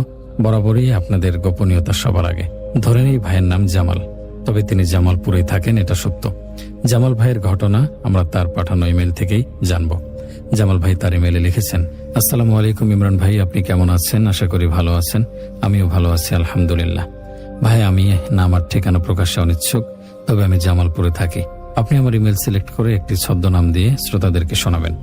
বরাবরই আপনাদের গোপনীয়তা সবার আগে। ধরে নেই ভাইয়ের নাম জামাল, তবে তিনি জামালপুরেই থাকেন, এটা সত্য। জামাল ভাইয়ের ঘটনা আমরা তার পাঠানো ইমেল থেকেই জানব। জামাল ভাই তার ইমেলে লিখেছেন, আসসালামু আলাইকুম ইমরান ভাই, আপনি কেমন আছেন? আশা করি ভালো আছেন। আমিও ভালো আছি আলহামদুলিল্লাহ। ভাই, আমি নাম আর ঠিকানা প্রকাশে অনিচ্ছুক, তবে আমি জামালপুরে থাকি। আপনি আমার ইমেল সিলেক্ট করে একটি ছদ্মনাম দিয়ে শ্রোতাদেরকে শোনাবেন।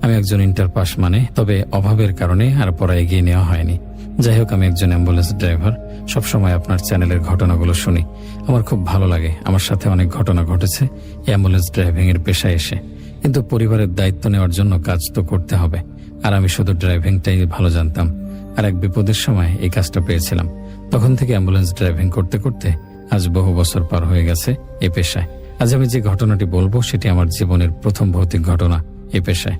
আমি একজন ইন্টার পাস তবে অভাবের কারণে আর পড়া এগিয়ে নেওয়া হয়নি। যাই হোক, আমি একজন অ্যাম্বুলেন্স ড্রাইভার। সবসময় আপনার চ্যানেলের ঘটনাগুলো শুনি, আমার খুব ভালো লাগে। আমার সাথে অনেক ঘটনা ঘটেছে অ্যাম্বুলেন্স ড্রাইভিং এর পেশায় এসে, কিন্তু পরিবারের দায়িত্ব নেওয়ার জন্য কাজ তো করতে হবে, আর আমি শুধু ড্রাইভিংটাই ভালো জানতাম। আর এক বিপদের সময় এই কাজটা পেয়েছিলাম। তখন থেকে অ্যাম্বুলেন্স ড্রাইভিং করতে করতে আজ বহু বছর পার হয়ে গেছে এই পেশায়। আজ আমি যে ঘটনাটি বলবো সেটি আমার জীবনের প্রথম ভৌতিক ঘটনা এই পেশায়।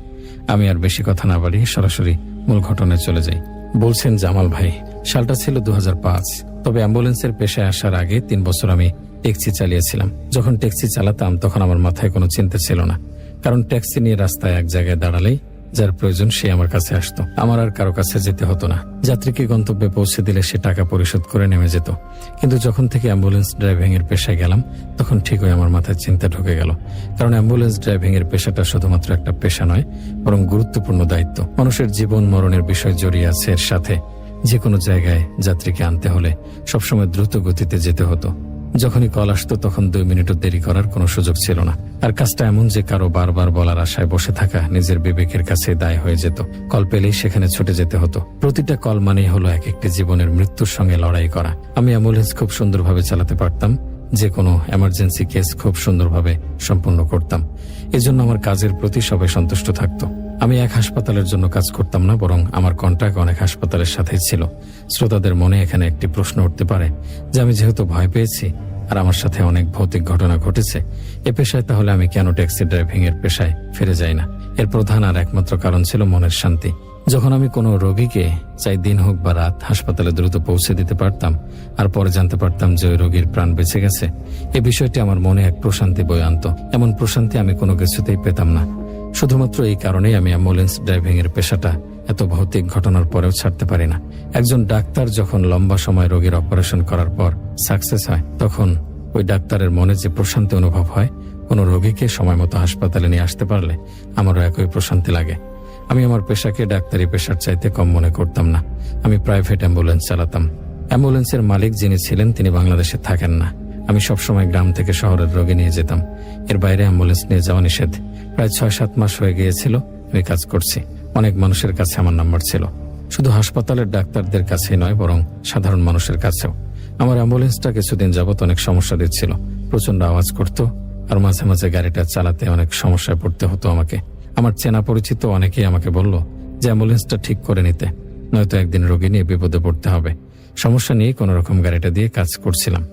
আমি আর বেশি কথা না বাড়িয়ে সরাসরি মূল ঘটনায় চলে যাই। বলছেন জামাল ভাই, সালটা ছিল 2005। তবে অ্যাম্বুলেন্সের পেশায় আসার আগে 3 বছর আমি ট্যাক্সি চালিয়েছিলাম। যখন ট্যাক্সি চালাতাম তখন আমার মাথায় কোনো চিন্তা ছিল না, কারণ ট্যাক্সি নিয়ে রাস্তায় এক জায়গায় দাঁড়ালেই যার প্রয়োজন সে আমার কাছে আসতো। আমার আর কারো কাছে যেতে হতো না। যাত্রীকে গন্তব্যে পৌঁছে দিলে সে টাকা পরিশোধ করে নেমে যেত। কিন্তু যখন থেকে অ্যাম্বুলেন্স ড্রাইভিং এর পেশায় গেলাম তখন ঠিকই আমার মাথায় চিন্তা ঢুকে গেল। কারণ অ্যাম্বুলেন্স ড্রাইভিং এর পেশাটা শুধুমাত্র একটা পেশা নয়, বরং গুরুত্বপূর্ণ দায়িত্ব। মানুষের জীবন মরণের বিষয় জড়িয়ে আছে এর সাথে। যে কোনো জায়গায় যাত্রীকে আনতে হলে সবসময় দ্রুত গতিতে যেতে হতো। যখনই কল আসতো তখন 2 মিনিটও দেরি করার কোনো সুযোগ ছিল না। আর কাজটা এমন যে কারো বারবার বলার আশায় বসে থাকা নিজের বিবেকের কাছে দায় হয়ে যেত। কল পেলেই সেখানে ছুটে যেতে হতো। প্রতিটা কল মানেই হলো এক একটি জীবনের মৃত্যুর সঙ্গে লড়াই করা। আমি অ্যাম্বুলেন্স খুব সুন্দরভাবে চালাতে পারতাম, যে কোনো এমার্জেন্সি কেস খুব সুন্দরভাবে সম্পন্ন করতাম। এজন্য আমার কাজের প্রতি সবাই সন্তুষ্ট থাকতো। আমি এক হাসপাতালের জন্য কাজ করতাম না, বরং আমার কন্ট্রাক্ট অনেক হাসপাতালের সাথেই ছিল। শ্রোতাদের মনে এখানে একটি প্রশ্ন উঠতে পারে যে আমি যেহেতু ভয় পেয়েছি আর আমার সাথে অনেক ভৌতিক ঘটনা ঘটেছে এ পেশায়, তাহলে আমি কেন ট্যাক্সি ড্রাইভিং এর পেশায় ফিরে যাই না? এর প্রধান আর একমাত্র কারণ ছিল মনের শান্তি। যখন আমি কোনো রোগীকে, চাই দিন হোক বা রাত, হাসপাতালে দ্রুত পৌঁছে দিতে পারতাম আর পরে জানতে পারতাম যে ওই রোগীর প্রাণ বেঁচে গেছে, এই বিষয়টি আমার মনে এক প্রশান্তি বয়ে আনতো। এমন প্রশান্তি আমি কোনো কিছুতেই পেতাম না। শুধুমাত্র এই কারণেই আমি অ্যাম্বুলেন্স ড্রাইভিং এর পেশাটা এত ভৌতিক ঘটনার পরেও ছাড়তে পারি না। একজন ডাক্তার যখন লম্বা সময় রোগীর অপারেশন করার পর সাকসেস হয়, তখন ওই ডাক্তারের মনে যে প্রশান্তি অনুভব হয়, কোনো রোগীকে সময় মতো হাসপাতালে নিয়ে আসতে পারলে আমারও একই প্রশান্তি লাগে। আমি আমার পেশাকে ডাক্তারি পেশার চাইতে কম মনে করতাম না। আমি প্রাইভেট অ্যাম্বুলেন্স চালাতাম। অ্যাম্বুলেন্সের মালিক যিনি ছিলেন তিনি বাংলাদেশে থাকেন না। আমি সবসময় গ্রাম থেকে শহরের রোগী নিয়ে যেতাম। এর বাইরে অ্যাম্বুলেন্স নিয়ে যাওয়া নিষেধ। প্রায় 6-7 মাস হয়ে গিয়েছিল আমি কাজ করছি। অনেক মানুষের কাছে আমার নাম্বার ছিল, শুধু হাসপাতালের ডাক্তারদের কাছেই নয়, বরং সাধারণ মানুষের কাছেও। আমার অ্যাম্বুলেন্সটা কিছুদিন যাবত অনেক সমস্যা দিচ্ছিল। প্রচন্ড আওয়াজ করত আর মাঝে মাঝে গাড়িটা চালাতে অনেক সমস্যায় পড়তে হতো আমাকে। আমার চেনা পরিচিত অনেকেই আমাকে বলল যে অ্যাম্বুলেন্সটা ঠিক করে নিতে, নয়তো একদিন রোগী নিয়ে বিপদে পড়তে হবে। সমস্যা নিয়ে কোনো রকম গাড়িটা দিয়ে কাজ করছিলাম,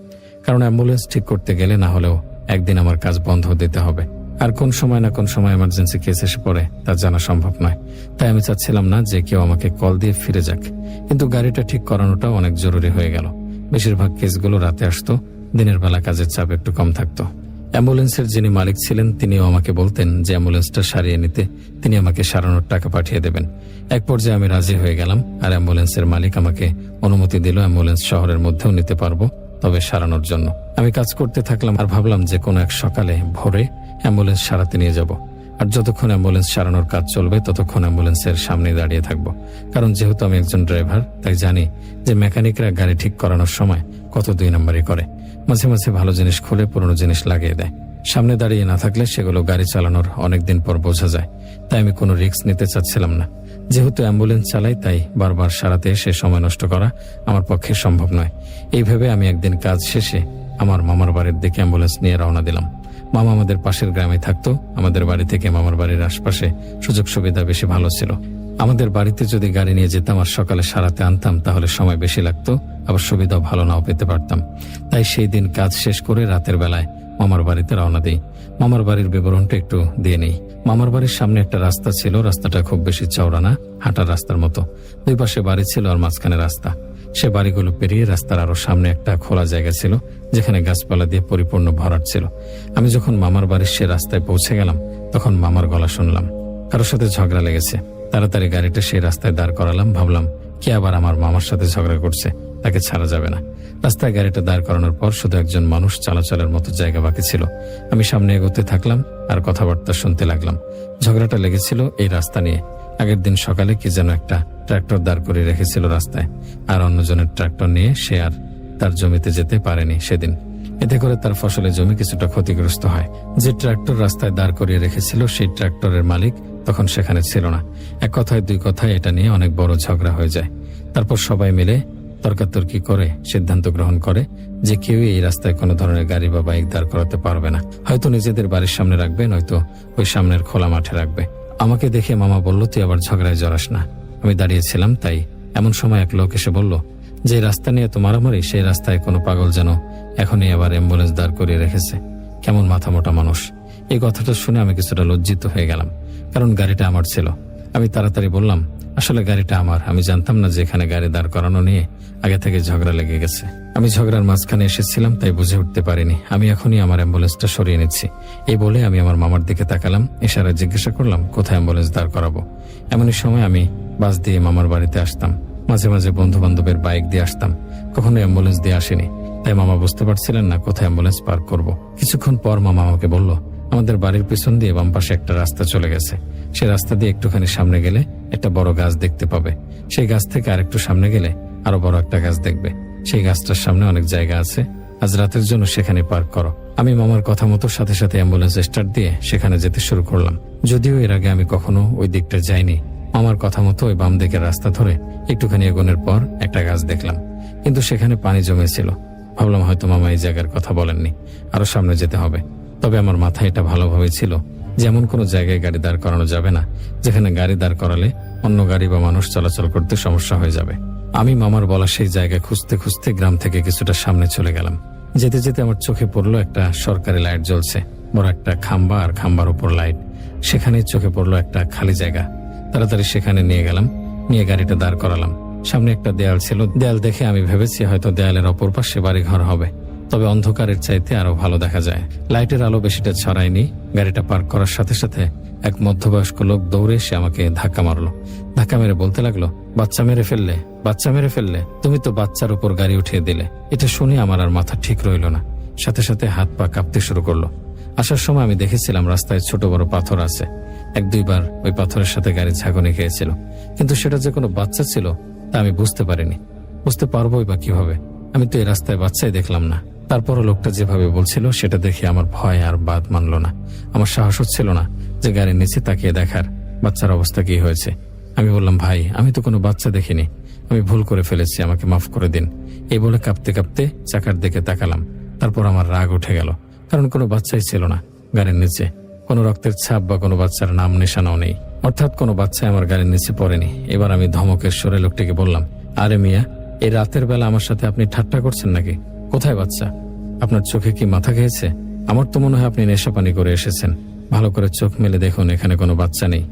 কারণ অ্যাম্বুলেন্স ঠিক করতে গেলে না হলেও একদিন আমার কাজ বন্ধ দিতে হবে। আর কোন সময় না কোন সময় এমার্জেন্সি কেস এসে পড়ে তা জানা সম্ভব নয়। তাই আমি চাচ্ছিলাম না যে কেউ আমাকে কল দিয়ে ফিরে যাক, কিন্তু গাড়িটা ঠিক করানোটাও অনেক জরুরি হয়ে গেল। বেশিরভাগ কেসগুলো রাতে আসতো, দিনের বেলা কাজের চাপ একটু কম থাকতো। অ্যাম্বুলেন্সের যিনি মালিক ছিলেন তিনিও আমাকে বলতেন যে অ্যাম্বুলেন্সটা সারিয়ে নিতে তিনি আমাকে সারানোর টাকা পাঠিয়ে দেবেন। এক পর্যায়ে আমি রাজি হয়ে গেলাম, আর অ্যাম্বুলেন্সের মালিক আমাকে অনুমতি দিল অ্যাম্বুলেন্স শহরের মধ্যেও নিতে পারবো, তবে সারানোর জন্য। আমি কাজ করতে থাকলাম আর ভাবলাম যে কোনো এক সকালে ভোরে অ্যাম্বুলেন্স সারাতে নিয়ে যাব। আর যতক্ষণ অ্যাম্বুলেন্স সারানোর কাজ চলবে ততক্ষণ অ্যাম্বুলেন্সের সামনে দাঁড়িয়ে থাকবো। কারণ যেহেতু আমি একজন ড্রাইভার, তাই জানি যে মেকানিকরা গাড়ি ঠিক করানোর সময় কত 2 নম্বরই করে। মাঝে মাঝে ভালো জিনিস খুলে পুরনো জিনিস লাগিয়ে দেয়। সামনে দাঁড়িয়ে না থাকলে সেগুলো গাড়ি চালানোর অনেকদিন পর বোঝা যায়। তাই আমি কোনো রিস্ক নিতে চাচ্ছিলাম না। যেহেতু অ্যাম্বুলেন্স চালাই, তাই বারবার সারাতে এসে সময় নষ্ট করা আমার পক্ষে সম্ভব নয়। এইভাবে আমি একদিন কাজ শেষে আমার মামার বাড়ির দিকে অ্যাম্বুলেন্স নিয়ে রওনা দিলাম। মামা আমাদের পাশের গ্রামে থাকতো। আমাদের বাড়ি থেকে মামার বাড়ির আশপাশে সুযোগ সুবিধা বেশি ভালো ছিল। আমাদের বাড়িতে যদি গাড়ি নিয়ে যেতাম আর সকালে সারাতে আনতাম তাহলে সময় বেশি লাগতো, আবার সুবিধাও ভালো নাও পেতে পারতাম। তাই সেই দিন কাজ শেষ করে রাতের বেলায় মামার বাড়িতে রওনা দিই। মামার বাড়ির বিবরণটা একটু দিয়ে নেই। মামার বাড়ির সামনে একটা রাস্তা ছিল। রাস্তাটা খুব বেশি চওড়া না, হাঁটার রাস্তার মতো। 2 পাশে বাড়ি ছিল আর মাঝখানে রাস্তা। সে বাড়িগুলো পেরিয়ে রাস্তার আরো সামনে একটা খোলা জায়গা ছিল, যেখানে গাছপালা দিয়ে পরিপূর্ণ ভরাট ছিল। আমি যখন মামার বাড়ির সে রাস্তায় পৌঁছে গেলাম তখন মামার গলা শুনলাম। কারোর সাথে ঝগড়া লেগেছে। তাড়াতাড়ি গাড়িটা সেই রাস্তায় দাঁড় করালাম। ভাবলাম কে আবার আমার মামার সাথে ঝগড়া করছে, তাকে ছাড়া যাবে না। রাস্তায় গাড়িটা দাঁড় করানোর পর শুধু একজন মানুষ চলাচলের মতো জায়গা বাকি ছিল। আমি সামনে এগোতে থাকলাম আর কথাবার্তা শুনতে লাগলাম। ঝগড়াটা লেগেছিল এই রাস্তা নিয়ে। আগের দিন সকালে কি যেন একটা ট্রাক্টর দাঁড় করে রেখেছিল রাস্তায়, আর অন্যজনের ট্রাক্টর নিয়ে সে আর তার জমিতে যেতে পারেনি সেদিন। এতে করে তার ফসলের জমি কিছুটা ক্ষতিগ্রস্ত হয়। যে ট্রাক্টর রাস্তায় দাঁড় করিয়ে রেখেছিল সেই ট্রাক্টরের মালিক তখন সেখানে ছিল না। এক কথায় দুই কথায় এটা নিয়ে অনেক বড় ঝগড়া হয়ে যায়। তারপর সবাই মিলে তর্কাতর্কি করে সিদ্ধান্ত গ্রহণ করে যে কেউই এই রাস্তায় কোনো ধরনের গাড়ি বা বাইক দাঁড় করাতে পারবে না। হয়তো নিজেদের বাড়ির সামনে রাখবে, নয়তো ওই সামনের খোলা মাঠে রাখবে। আমাকে দেখে মামা বলল, তুই আবার ঝগড়ায় জড়াস না। আমি দাঁড়িয়েছিলাম, তাই এমন সময় এক লোক এসে বলল, যে রাস্তা নিয়ে তো মারামারি, সেই রাস্তায় কোনো পাগল যেন এখনই আবার অ্যাম্বুলেন্স দাঁড় করিয়ে রেখেছে। কেমন মাথা মোটা মানুষ। এই কথাটা শুনে আমি কিছুটা লজ্জিত হয়ে গেলাম, কারণ গাড়িটা আমার ছিল। আমি তাড়াতাড়ি বললাম, আসলে গাড়িটা আমার, আমি জানতাম না যে এখানে গাড়ি দাঁড় করানো নিয়ে আগে থেকে ঝগড়া লেগে গেছে। আমি ঝগড়ার মাঝখানে এসেছিলাম, তাই বুঝে উঠতে পারিনি। আমি এখনই আমার অ্যাম্বুলেন্সটা সরিয়ে নিচ্ছি। এই বলে আমি আমার মামার দিকে তাকালাম, ইশারায় জিজ্ঞাসা করলাম, কোথায় অ্যাম্বুলেন্স দাঁড় করাবো। এমনই সময় আমি বাস দিয়ে মামার বাড়িতে আসতাম, মাঝে মাঝে বন্ধু বান্ধবের বাইক দিয়ে আসতাম, কখনো অ্যাম্বুলেন্স দিয়ে আসিনি। তাই মামা বুঝতে পারছিলেন না কোথায় অ্যাম্বুলেন্স পার্ক করব। কিছুক্ষণ পর মামা আমাকে বলল, আমাদের বাড়ির পিছন দিয়ে বাম পাশে একটা রাস্তা চলে গেছে। সেই রাস্তা দিয়ে একটুখানি সামনে গেলে একটা বড় গাছ দেখতে পাবে। সেই গাছ থেকে আরেকটু সামনে গেলে আরো বড় একটা গাছ দেখবে। সেই গাছটার সামনে অনেক জায়গা আছে, আজ রাতের জন্য সেখানে পার্ক করো। আমি মামার কথা মতো সাথে সাথে অ্যাম্বুলেন্স স্টার্ট দিয়ে সেখানে যেতে শুরু করলাম। যদিও এর আগে আমি কখনো ওই দিকটা যাইনি। মামার কথা মতো ওই বাম দিকের রাস্তা ধরে একটুখানি এগোনোর পর একটা গাছ দেখলাম, কিন্তু সেখানে পানি জমেছিল। ভাবলাম হয়তো মামা এই জায়গার কথা বলেননি, আরো সামনে যেতে হবে। তবে আমার মাথায় এটা ভালোভাবে ছিল যে এমন কোনো জায়গায় গাড়ি দাঁড় করানো যাবে না যেখানে গাড়ি দাঁড় করালে অন্য গাড়ি বা মানুষ চলাচল করতে সমস্যা হয়ে যাবে। আমি মামার বলা সেই জায়গা খুঁজতে খুঁজতে গ্রাম থেকে কিছুটা সামনে চলে গেলাম। যেতে যেতে আমার চোখে পড়লো একটা সরকারি লাইট জ্বলছে, বড় একটা খাম্বা, আর খাম্বার উপর লাইট। সেখানেই চোখে পড়লো একটা খালি জায়গা। তাড়াতাড়ি সেখানে নিয়ে গেলাম, নিয়ে গাড়িটা দাঁড় করালাম। সামনে একটা দেয়াল ছিল, দেয়াল দেখে আমি ভেবেছি হয়তো দেয়ালের অপর পাশে বাড়িঘর হবে, তবে অন্ধকারের চাইতে আরো ভালো দেখা যায়। লাইটের আলো বেশিটা ছড়ায়নি। গাড়িটা পার্ক করার সাথে সাথে এক মধ্যবয়স্ক লোক দৌড়ে এসে আমাকে ধাক্কা মারলো। ধাক্কা মেরে বলতে লাগলো, বাচ্চা মেরে ফেললে, বাচ্চা মেরে ফেললে, তুমি তো বাচ্চার উপর গাড়ি উঠিয়ে দিলে। এটা শুনে আমার আর মাথা ঠিক রইল না, সাথে সাথে হাত পা কাঁপতে শুরু করলো। আসার সময় আমি দেখেছিলাম রাস্তায় ছোট বড় পাথর আছে। এক দুইবার ওই পাথরের সাথে গাড়ি ঝাঁকুনি খেয়েছিল, কিন্তু সেটা যে কোনো বাচ্চা ছিল তা আমি বুঝতে পারিনি। বুঝতে পারবোই বা কিভাবে, আমি তো এই রাস্তায় বাচ্চাই দেখলাম না। তারপরও লোকটা যেভাবে বলছিল সেটা দেখে আমার ভয় আর বাদ মানলো না। আমার সাহস হচ্ছিল না যে গাড়ির নিচে তাকিয়ে দেখার বাচ্চার অবস্থা কি হয়েছে। আমি বললাম, ভাই, আমি তো কোনো বাচ্চা দেখিনি, আমি ভুল করে ফেলেছি, আমাকে মাফ করে দিন। এই বলে কাঁপতে কাঁপতে চাকার দিকে তাকালাম। তারপর আমার রাগ উঠে গেল, কারণ কোনো বাচ্চাই ছিল না গাড়ির নিচে। কোনো রক্তের ছাপ বা কোনো বাচ্চার নাম নিশানাও নেই, অর্থাৎ কোনো বাচ্চা আমার গাড়ির নিচে পড়েনি। এবার আমি ধমকের সুরে লোকটিকে বললাম, আরে মিয়া, এই রাতের বেলা আমার সাথে আপনি ঠাট্টা করছেন নাকি? কোথায় বাচ্চা? আপনার চোখে কি মাথা খেয়েছে? আমার তো মনে হয় আপনি নেশা পানি করে এসেছেন। ভালো করে চোখ মেলে দেখুন, এখানে কোনো বাচ্চা নেই।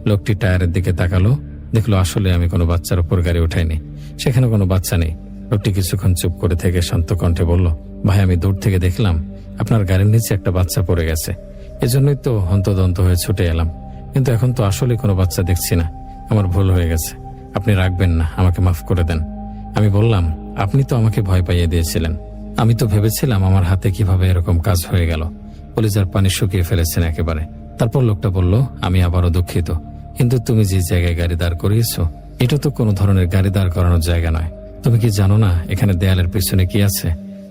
লোকটি টায়ারের দিকে তাকালো, দেখলো আসলে আমি কোনো বাচ্চার উপর গাড়ি উঠাইনি, সেখানে কোনো বাচ্চা নেই। লোকটি কিছুক্ষণ চুপ করে থেকে শান্ত কণ্ঠে বলল, ভাই, আমি দূর থেকে দেখলাম আপনার গাড়ির নিচে একটা বাচ্চা পড়ে গেছে, এজন্যই তো হন্তদন্ত হয়ে ছুটে এলাম, কিন্তু এখন তো আসলে কোনো বাচ্চা দেখছি না। আমার ভুল হয়ে গেছে, আপনি রাখবেন না, আমাকে মাফ করে দেন। আমি বললাম, আপনি তো আমাকে ভয় পাইয়ে দিয়েছিলেন, আমি তো ভেবেছিলাম আমার হাতে কিভাবে এরকম কাজ হয়ে গেল। কলিজার পানি শুকিয়ে ফেলেছেন একেবারে। তারপর লোকটা বলল, আমি আবারও দুঃখিত, কিন্তু তুমি যে জায়গায় গাড়ি দাঁড় করিয়েছো এটা তো কোনো ধরনের গাড়ি দাঁড় করানোর জায়গা নয়। তুমি কি জানো না এখানে দেয়ালের পিছনে কি আছে?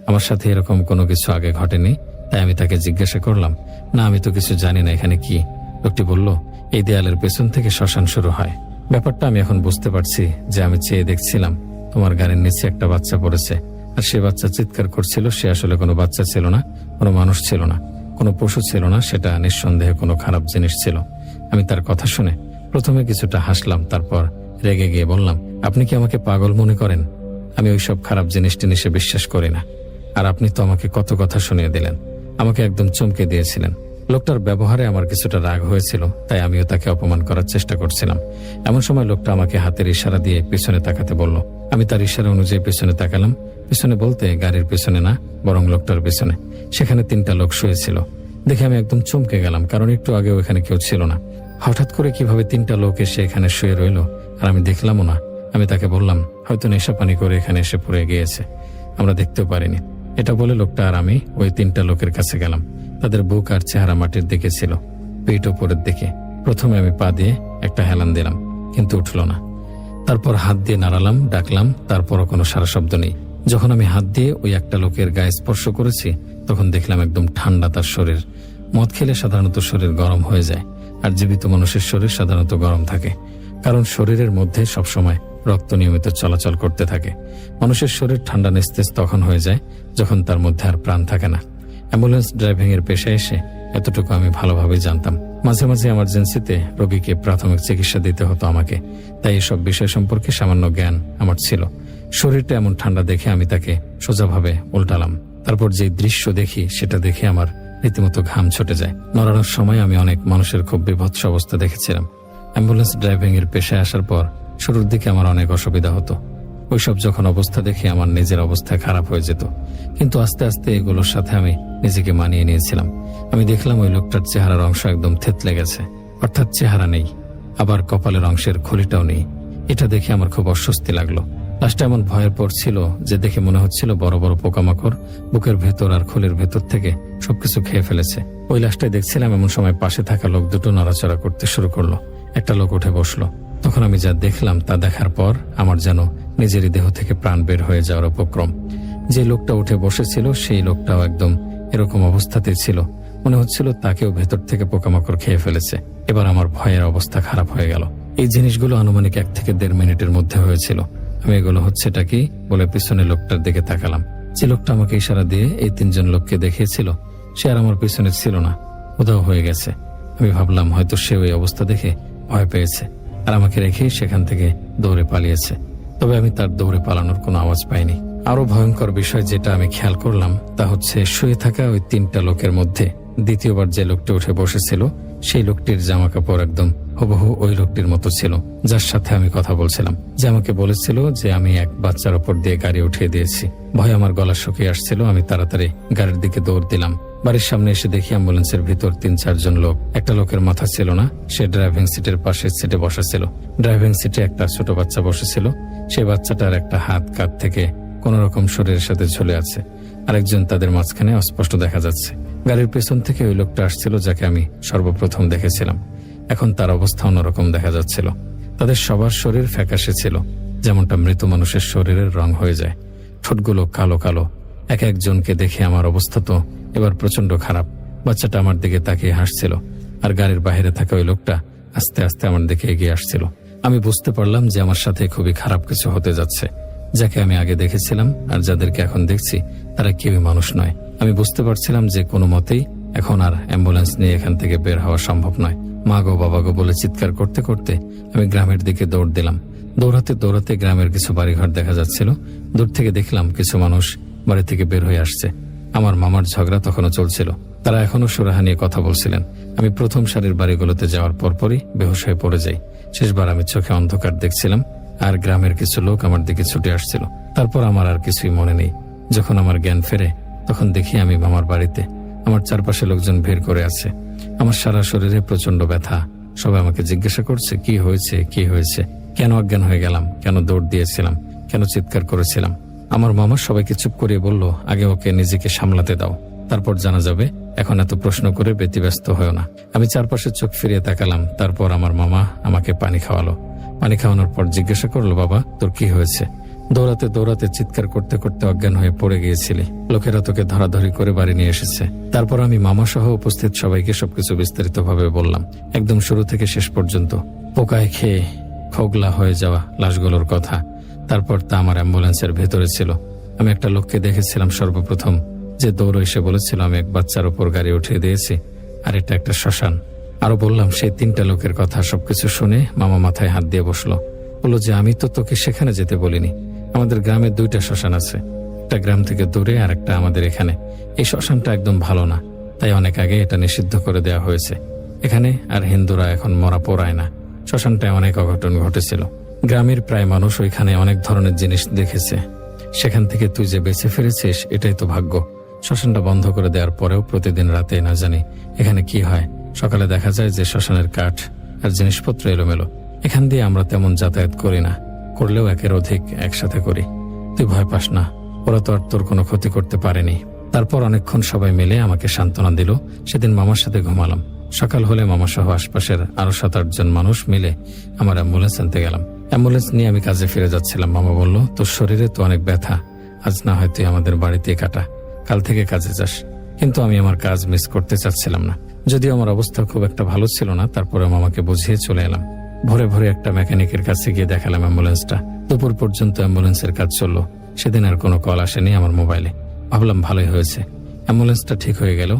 আমার সাথে এরকম কোনো কিছু আগে ঘটেনি, তাই আমি তাকে জিজ্ঞাসা করলাম, না, আমি তো কিছু জানি না, এখানে কি? লোকটি বলল, এই দেয়ালের পেছন থেকে শ্মশান শুরু হয়। ব্যাপারটা আমি এখন বুঝতে পারছি যে আমি চেয়ে দেখছিলাম তোমার গাড়ির নিচে একটা বাচ্চা পড়েছে, আর সে বাচ্চা চিৎকার করছিল। সে আসলে কোনো বাচ্চা ছিল না, কোনো মানুষ ছিল না, কোনো পশু ছিল না, সেটা নিঃসন্দেহে কোনো খারাপ জিনিস ছিল। আমি তার কথা শুনে প্রথমে কিছুটা হাসলাম, তারপর রেগে গিয়ে বললাম, আপনি কি আমাকে পাগল মনে করেন? আমি ওইসব খারাপ জিনিস টিনিসে বিশ্বাস করি না। আর আপনি তো আমাকে কত কথা শুনিয়ে দিলেন, আমাকে একদম চমকে দিয়েছিলেন। লোকটার ব্যবহারে আমার কিছুটা রাগ হয়েছিল, তাই আমিও তাকে অপমান করার চেষ্টা করছিলাম। এমন সময় লোকটা আমাকে হাতের ইশারা দিয়ে পিছনে তাকাতে বলল। আমি তার ইশারা অনুযায়ী পিছনে তাকালাম। পিছনে বলতে গাড়ির পিছনে না, বরং লোকটার পিছনে। সেখানে 3টা লোক শুয়েছিল। দেখে আমি একদম চমকে গেলাম, কারণ একটু আগে ওখানে কেউ ছিল না। হঠাৎ করে কিভাবে 3টা লোক এসে এখানে শুয়ে রইল আর আমি দেখলামও না। আমি তাকে বললাম, হয়তো নেশা পানি করে এখানে এসে পড়ে গিয়েছে, আমরা দেখতেও পারিনি। এটা বলে লোকটা আর আমি ওই 3টা লোকের কাছে গেলাম। তাদের বুক আর চেহারা মাটির দিকে ছিল, পেট উপরের দিকে। প্রথমে আমি পা দিয়ে একটা হেলান দিলাম, কিন্তু উঠল না। তারপর হাত দিয়ে নাড়ালাম, ডাকলাম, তারপরও কোনো সারা শব্দ নেই। যখন আমি হাত দিয়ে ওই একটা লোকের গায়ে স্পর্শ করেছি তখন দেখলাম একদম ঠান্ডা তার শরীর। মদ খেলে সাধারণত শরীর গরম হয়ে যায়, আর জীবিত মানুষের শরীর সাধারণত গরম থাকে, কারণ শরীরের মধ্যে সবসময় রক্ত নিয়মিত চলাচল করতে থাকে। মানুষের শরীর ঠান্ডা নিস্তেজ তখন হয়ে যায় যখন তার মধ্যে আর প্রাণ থাকে না। অ্যাম্বুলেন্স ড্রাইভিং এর পেশায় এসে এতটুকু আমি ভালোভাবেই জানতাম। মাঝে মাঝে এমার্জেন্সিতে রোগীকে প্রাথমিক চিকিৎসা দিতে হতো আমাকে, তাই এসব বিষয় সম্পর্কে সামান্য জ্ঞান আমার ছিল। শরীরটা এমন ঠান্ডা দেখে আমি তাকে সোজাভাবে উল্টালাম। তারপর যে দৃশ্য দেখি সেটা দেখে আমার রীতিমতো ঘাম ছুটে যায়। নড়ানোর সময় আমি অনেক মানুষের খুব বিভৎস অবস্থা দেখেছিলাম। অ্যাম্বুলেন্স ড্রাইভিং এর পেশায় আসার পর শুরুর দিকে আমার অনেক অসুবিধা হতো। ওইসব যখন অবস্থা দেখে আমার নিজের অবস্থা খারাপ হয়ে যেত, কিন্তু আস্তে আস্তে এগুলোর সাথে আমি নিজেকে মানিয়ে নিয়েছিলাম। আমি দেখলাম ওই লোকটার চেহারার অংশ একদম থেতলে গেছে, অর্থাৎ চেহারা নেই, আবার কপালের অংশের খুলিটাও নেই। এটা দেখে আমার খুব অস্বস্তি লাগলো। লাশটা এমন ভয়ের পর ছিল যে দেখে মনে হচ্ছিল বড় বড় পোকামাকড় বুকের ভেতর আর খুলির ভেতর থেকে সবকিছু খেয়ে ফেলেছে। ওই লাশটাই দেখছিলাম, এমন সময় পাশে থাকা লোক দুটো নড়াচড়া করতে শুরু করলো। একটা লোক উঠে বসলো। তখন আমি যা দেখলাম তা দেখার পর আমার যেন নিজেরই দেহ থেকে প্রাণ বের হয়ে যাওয়ার উপক্রম। যে লোকটা উঠে বসেছিল সেই লোকটাও একদম এরকম অবস্থাতেই ছিল। মনে হচ্ছিল তাকেও ভেতর থেকে পোকামাকড় খেয়ে ফেলেছে। এবার আমার ভয়ের অবস্থা খারাপ হয়ে গেল। এই জিনিসগুলো আনুমানিক 1 থেকে 1.5 মিনিটের মধ্যে হয়েছিল। আমি এগুলো হচ্ছেটা কি বলে পিছনে লোকটার দিকে তাকালাম। যে লোকটা আমাকে ইশারা দিয়ে এই 3 জন লোককে দেখিয়েছিল সে আর আমার পিছনে ছিল না, উধাও হয়ে গেছে। আমি ভাবলাম হয়তো সে ওই অবস্থা দেখে ভয় পেয়েছে আর আমাকে রেখেই সেখান থেকে দৌড়ে পালিয়েছে। তবে আমি তার দৌড়ে পালানোর কোনো আওয়াজ পাইনি। আরো ভয়ঙ্কর বিষয় যেটা আমি খেয়াল করলাম তা হচ্ছে শুয়ে থাকা ওই 3টা লোকের মধ্যে দ্বিতীয়বার যে লোকটি উঠে বসেছিল সেই লোকটির জামা কাপড় একদম হুবহু ওই লোকটির মতো ছিল যার সাথে আমি কথা বলছিলাম, যে আমাকে বলেছিল যে আমি এক বাচ্চার ওপর দিয়ে গাড়ি উঠিয়ে দিয়েছি। ভয় আমার গলা শুকিয়ে আসছিল। আমি তাড়াতাড়ি গাড়ির দিকে দৌড় দিলাম। বাড়ির সামনে এসে দেখি অ্যাম্বুলেন্সের ভিতর 3-4 জন লোক। একটা লোকের মাথা ছিল না, সে ড্রাইভিং সিটের পাশের সিটে বসা ছিল। ড্রাইভিং সিটে একটা ছোট বাচ্চা বসেছিল। সেই বাচ্চাটার একটা হাত কাঁধ থেকে কোন রকম শরীরের সাথে ঝুলে আছে। আরেকজন তাদের মাঝখানে অস্পষ্ট দেখা যাচ্ছে। গাড়ির পেছন থেকে ওই লোকটা আসছিল যাকে আমি সর্বপ্রথম দেখেছিলাম। এখন তার অবস্থা অন্যরকম দেখা যাচ্ছিল। তাদের সবার শরীর ফ্যাকাশে ছিল, যেমনটা মৃত মানুষের শরীরের রং হয়ে যায়। ঠোঁটগুলো কালো কালো। এক একজনকে দেখে আমার অবস্থা তো এবার প্রচন্ড খারাপ। বাচ্চাটা আমার দিকে তাকিয়ে হাসছিল, আর গাড়ির বাইরে থাকা ওই লোকটা আস্তে আস্তে আমার দিকে এগিয়ে আসছিল। আমি বুঝতে পারলাম যে আমার সাথে খুবই খারাপ কিছু হতে যাচ্ছে। যাকে আমি আগে দেখেছিলাম আর যাদেরকে এখন দেখছি তারা কেউই মানুষ নয়। আমি বুঝতে পারছিলাম যে কোনো মতেই এখন আর অ্যাম্বুলেন্স নিয়ে এখান থেকে বের হওয়া সম্ভব নয়। মা গো বাবা গো বলে চিৎকার করতে করতে আমি গ্রামের দিকে দৌড় দিলাম। দৌড়াতে দৌড়াতে গ্রামের কিছু বাড়িঘর দেখা যাচ্ছিল। দূর থেকে দেখলাম কিছু মানুষ বাড়ি থেকে বের হয়ে আসছে। আমার মামার ঝগড়া তখনও চলছিল। তারা এখনো সুরাহা নিয়ে কথা বলছিলেন। আমি প্রথম সারির বাড়িগুলোতে যাওয়ার পরপরই বেহুশ হয়ে পড়ে যাই। শেষবার আমি চোখে অন্ধকার দেখছিলাম, আর গ্রামের কিছু লোক আমার দিকে ছুটে আসছিল। তারপর আমার আর কিছুই মনে নেই। যখন আমার জ্ঞান ফেরে তখন দেখি আমি মামার বাড়িতে। আমার চারপাশে লোকজন ভিড় করে আছে। আমার সারা শরীরে প্রচন্ড ব্যথা। সবাই আমাকে জিজ্ঞাসা করছে কি হয়েছে, কি হয়েছে, কেন অজ্ঞান হয়ে গেলাম, কেন দৌড় দিয়েছিলাম, কেন চিৎকার করেছিলাম। আমার মামা সবাইকে চুপ করিয়ে বলল, আগে ওকে নিজেকে সামলাতে দাও, তারপর জানা যাবে। এখন এত প্রশ্ন করে ব্যতিব্যস্ত হয়েও না। আমি চারপাশে চোখ ফিরিয়ে তাকালাম। তারপর আমার মামা আমাকে পানি খাওয়ালো। পানি খাওয়ানোর পর জিজ্ঞাসা করলো, বাবা তোর কি হয়েছে? দৌড়াতে দৌড়াতে চিৎকার করতে করতে অজ্ঞান হয়ে পড়ে গিয়েছিলি। লোকেরা তোকে ধরাধরি করে বাড়ি নিয়ে এসেছে। তারপর আমি মামা সহ উপস্থিত সবাইকে সবকিছু বিস্তারিতভাবে বললাম, একদম শুরু থেকে শেষ পর্যন্ত, পোকায় খেয়ে খোগলা হয়ে যাওয়া লাশগুলোর কথা। তারপর তা আমার অ্যাম্বুলেন্সের ভেতরে ছিল। আমি একটা লোককে দেখেছিলাম সর্বপ্রথম, যে দৌড়ে এসে বলেছিল আমি এক বাচ্চার উপর গাড়ি উঠিয়ে দিয়েছি, আর এটা একটা শ্মশান। আরো বললাম সেই 3টা লোকের কথা। সবকিছু শুনে মামা মাথায় হাত দিয়ে বসলো। বললো যে আমি তো তোকে সেখানে যেতে বলিনি। আমাদের গ্রামে 2টা শ্মশান আছে, একটা গ্রাম থেকে দূরে আর একটা আমাদের এখানে। এই শ্মশানটা একদম ভালো না, তাই অনেক আগে এটা নিষিদ্ধ করে দেওয়া হয়েছে। এখানে আর হিন্দুরা এখন মরা পোড়ায় না। শ্মশানটায় অনেক অঘটন ঘটেছিল। গ্রামের প্রায় মানুষ ওইখানে অনেক ধরনের জিনিস দেখেছে। সেখান থেকে তুই যে বেঁচে ফিরেছিস এটাই তো ভাগ্য। শ্মশানটা বন্ধ করে দেওয়ার পরেও প্রতিদিন রাতে না জানি এখানে কি হয়। সকালে দেখা যায় যে শ্মশানের কাঠ আর জিনিসপত্র এলোমেলো। এখান দিয়ে আমরা তেমন যাতায়াত করি না, করলেও একের অধিক একসাথে করি। তুই ভয় পাস না, ওরা তো আর তোর কোনো ক্ষতি করতে পারেনি। তারপর অনেকক্ষণ সবাই মিলে আমাকে সান্ত্বনা দিল। সেদিন মামার সাথে ঘুমালাম। সকাল হলে মামা সহ আশপাশের আরো 7-8 জন মানুষ মিলে আমার অ্যাম্বুলেন্স আনতে গেলাম। অ্যাম্বুলেন্স নিয়ে আমি কাজে ফিরে যাচ্ছিলাম। মামা বলল, তোর শরীরে তো অনেক ব্যথা, আজ না হয় তুই আমাদের বাড়িতে কাটা, কাল থেকে কাজে যাস। কিন্তু আমি আমার কাজ মিস করতে চাচ্ছিলাম না। যদিও আমার অবস্থা খুব একটা ভালো ছিল না, তারপরে মামাকে বুঝিয়ে চলে এলাম। ভোরে ভোরে একটা মেকানিকের কাছে গিয়ে দেখালাম অ্যাম্বুলেন্সটা। দুপুর পর্যন্ত অ্যাম্বুলেন্সের কাজ চললো। সেদিন আর কোনো কল আসেনি আমার মোবাইলে। ভাবলাম ভালোই হয়েছে, অ্যাম্বুলেন্সটা ঠিক হয়ে গেল।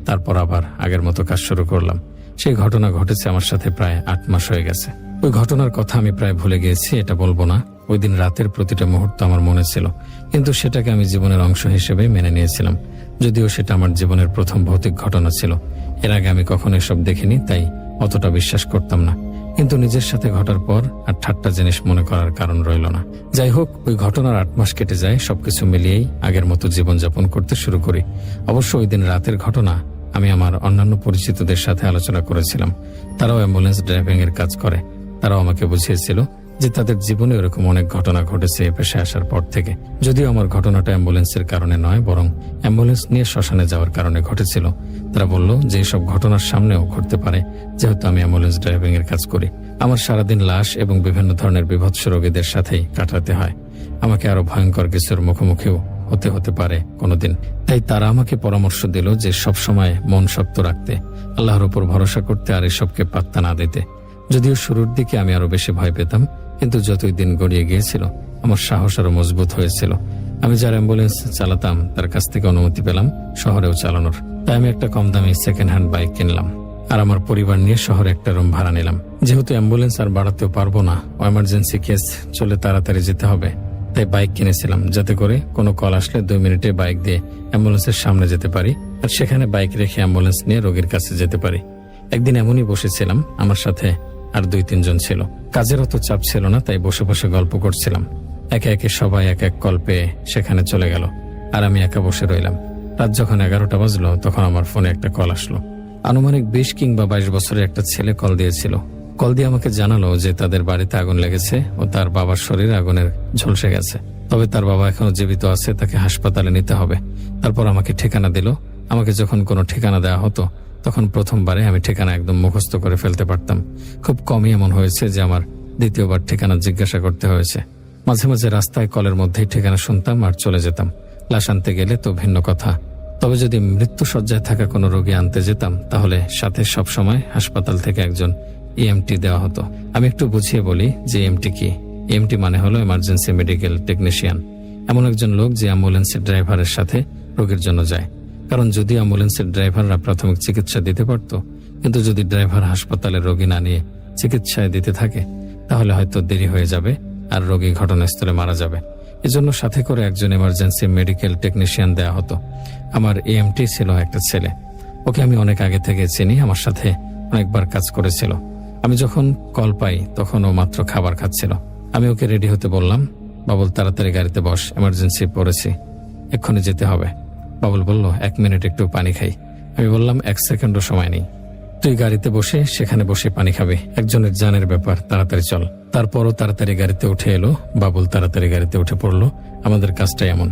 তারপর আবার আগের মতো কাজ শুরু করলাম। সেই ঘটনা ঘটেছে আমার সাথে প্রায় 8 মাস হয়ে গেছে। ওই ঘটনার কথা আমি প্রায় ভুলে গিয়েছি, এটা বলবো না। ওই দিন রাতের প্রতিটা মুহূর্ত আমার মনে ছিল, কিন্তু সেটাকে আমি জীবনের অংশ হিসেবে মেনে নিয়েছিলাম। যদিও সেটা আমার জীবনের প্রথম ভৌতিক ঘটনা ছিল। এর আগে আমি কখনো এসব দেখিনি, তাই অতটা বিশ্বাস করতাম না। কিন্তু নিজের সাথে ঘটার পর আর ঠাট্টা জিনিস মনে করার কারণ রইল না। যাই হোক, ওই ঘটনার 8 মাস কেটে যায়। সবকিছু মিলিয়েই আগের মতো জীবনযাপন করতে শুরু করি। অবশ্য ওই দিন রাতের ঘটনা আমি আমার অন্যান্য পরিচিতদের সাথে আলোচনা করেছিলাম। তারাও অ্যাম্বুলেন্স ড্রাইভিং এর কাজ করে। তারাও আমাকে বুঝিয়েছিল যে তাদের জীবনে এরকম অনেক ঘটনা ঘটেছে এ পেশায় আসার পর থেকে। যদিও আমার ঘটনাটা অ্যাম্বুলেন্সের কারণে নয়, বরং অ্যাম্বুলেন্স নিয়ে শ্মশানে যাওয়ার কারণে ঘটেছিল। তারা বলল যে এসব ঘটনার সামনেও ঘটতে পারে, যেহেতু আমি অ্যাম্বুলেন্স ড্রাইভিং এর কাজ করি। আমার সারাদিন লাশ এবং বিভিন্ন ধরনের বিভৎস রোগীদের সাথেই কাটাতে হয়। আমাকে আরো ভয়ঙ্কর কিছুর মুখোমুখিও হতে পারে কোনোদিন। তাই তারা আমাকে পরামর্শ দিল যে সবসময় মন শক্ত রাখতে, আল্লাহর উপর ভরসা করতে, আর এসবকে পাত্তা না দিতে। যদিও শুরুর দিকে আমি আরো বেশি ভয় পেতাম, কিন্তু যতই দিন গড়িয়ে গিয়েছিল আমার সাহস আরো মজবুত হয়েছিল। আমি যার অ্যাম্বুলেন্স চালাতাম তার কাছ থেকে অনুমতি পেলাম শহরেও চালানোর। তাই আমি একটা কম দামি সেকেন্ড হ্যান্ড বাইক কিনলাম, আর আমার পরিবার নিয়ে শহরে একটা রুম ভাড়া নিলাম। যেহেতু অ্যাম্বুলেন্স আর বাড়াতেও পারবো না, এমার্জেন্সি কেস চলে তাড়াতাড়ি যেতে হবে, তাই বাইক কিনেছিলাম, যাতে করে কোনো কল আসলে 2 মিনিটে বাইক দিয়ে অ্যাম্বুলেন্সের সামনে যেতে পারি, আর সেখানে বাইক রেখে অ্যাম্বুলেন্স নিয়ে রোগীর কাছে যেতে পারি। একদিন এমনই বসেছিলাম, আমার সাথে আর 2-3 জন ছিল। কাজের অত চাপ ছিল না, তাই বসে বসে গল্প করছিলাম। একে একে সবাই এক এক কল পেয়ে সেখানে চলে গেল, আর আমি একা বসে রইলাম। রাত যখন 11টা বাজলো, তখন আমার ফোনে একটা কল আসলো। আনুমানিক 20 কিংবা 22 বছরের একটা ছেলে কল দিয়েছিল। কল দিয়ে আমাকে জানালো যে তাদের বাড়িতে আগুন লেগেছে ও তার বাবার শরীর আগুনের ঝলসে গেছে। তবে তার বাবা এখনো জীবিত আছে, তাকে হাসপাতালে নিতে হবে। তারপর আমাকে ঠিকানা দিল। আমাকে যখন কোনো ঠিকানা দেওয়া হতো, তখন প্রথমবারে আমি ঠিকানা একদম মুখস্থ করে ফেলতে পারতাম। খুব কমই এমন হয়েছে যে আমার দ্বিতীয়বার ঠিকানা জিজ্ঞাসা করতে হয়েছে। মাঝে মাঝে রাস্তায় কলের মধ্যেই ঠিকানা শুনতাম আর চলে যেতাম। লাশ আনতে গেলে তো ভিন্ন কথা। তবে যদি মৃত্যুশয্যায় থাকা কোনো রোগী আনতে যেতাম, তাহলে সাথে সবসময় হাসপাতাল থেকে একজন ইএমটি দেওয়া হতো। আমি একটু বুঝিয়ে বলি যে ইএমটি কি। ইএমটি মানে হলো এমার্জেন্সি মেডিকেল টেকনিশিয়ান। এমন একজন লোক যে অ্যাম্বুলেন্সের ড্রাইভারের সাথে রোগীর জন্য যায়। কারণ যদি অ্যাম্বুলেন্সের ড্রাইভাররা প্রাথমিক চিকিৎসা দিতে পারত, কিন্তু যদি ড্রাইভার হাসপাতালে রোগী না নিয়ে চিকিৎসায় দিতে থাকে, তাহলে হয়তো দেরি হয়ে যাবে আর রোগী ঘটনাস্থলে মারা যাবে। এজন্য সাথে করে একজন এমার্জেন্সি মেডিকেল টেকনিশিয়ান দেয়া হতো। আমার এএমটি ছিল একটা ছেলে। ওকে আমি অনেক আগে থেকে চিনি, আমার সাথে অনেকবার কাজ করেছিল। আমি যখন কল পাই তখন ও মাত্র খাবার খাচ্ছিল। আমি ওকে রেডি হতে বললাম। বাবুল, তাড়াতাড়ি গাড়িতে বস, এমার্জেন্সি পড়েছি, এক্ষুনি যেতে হবে। বাবুল বলল, 1 মিনিট একটু পানি খাই। আমি বললাম, 1 সেকেন্ডও সময় নেই। তুই গাড়িতে বসে সেখানে বসে পানি খাবে, একজনের জানের ব্যাপার, তাড়াতাড়ি চল। তারপরও তাড়াতাড়ি গাড়িতে উঠে এলো। বাবুল তাড়াতাড়ি গাড়িতে উঠে পড়লো। আমাদের কাজটাই এমন,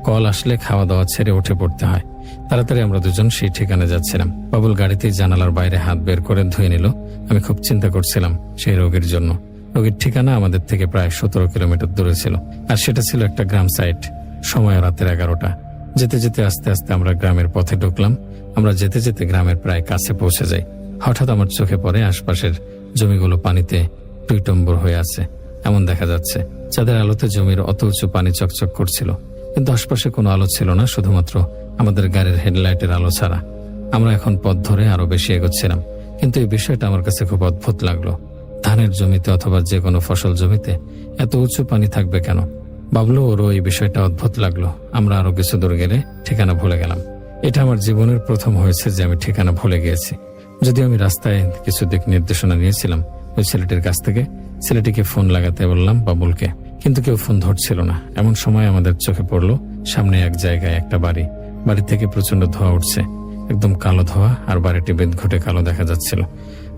কল আসলে খাওয়া দাওয়া ছেড়ে উঠে পড়তে হয়। তাড়াতাড়ি আমরা দুজন সেই ঠিকানা যাচ্ছিলাম। বাবুল গাড়িতেই জানালার বাইরে হাত বের করে ধুয়ে নিল। আমি খুব চিন্তা করছিলাম সেই রোগীর জন্য। রোগীর ঠিকানা আমাদের থেকে প্রায় 17 কিলোমিটার দূরে ছিল, আর সেটা ছিল একটা গ্রাম সাইট। সময় রাতের 11টা। যেতে যেতে আস্তে আস্তে আমরা গ্রামের পথে ঢুকলাম। আমরা যেতে যেতে গ্রামের প্রায় কাছে পৌঁছে যাই। হঠাৎ আমার চোখে পড়ে আশপাশের জমিগুলো পানিতে টইটম্বর হয়ে আছে এমন দেখা যাচ্ছে। চাঁদের আলোতে জমির অত উঁচু পানি চকচক করছিল, কিন্তু আশপাশে কোনো আলো ছিল না, শুধুমাত্র আমাদের গাড়ির হেডলাইটের আলো ছাড়া। আমরা এখন পথ ধরে আরো বেশি এগোচ্ছিলাম, কিন্তু এই বিষয়টা আমার কাছে খুব অদ্ভুত লাগলো। ধানের জমিতে অথবা যে কোনো ফসল জমিতে এত উঁচু পানি থাকবে কেন? বাবলু, ওরও এই বিষয়টা অদ্ভুত লাগলো। আমরা আরো কিছু দূর গেলে ঠিকানা ভুলে গেলাম। এটা আমার জীবনের প্রথম হয়েছে যে আমি ঠিকানা ভুলে গিয়েছি। যদিও আমি রাস্তায় কিছু দিক নির্দেশনা নিয়েছিলাম ওই ছেলেটির কাছ থেকে। ছেলেটিকে ফোন লাগাতে বললাম বাবুলকে, কিন্তু কেউ ফোন ধরছিল না। এমন সময় আমাদের চোখে পড়লো সামনে এক জায়গায় একটা বাড়ি। বাড়ি থেকে প্রচন্ড ধোঁয়া উঠছে, একদম কালো ধোঁয়া, আর বাড়িটি বেদঘটে কালো দেখা যাচ্ছিল।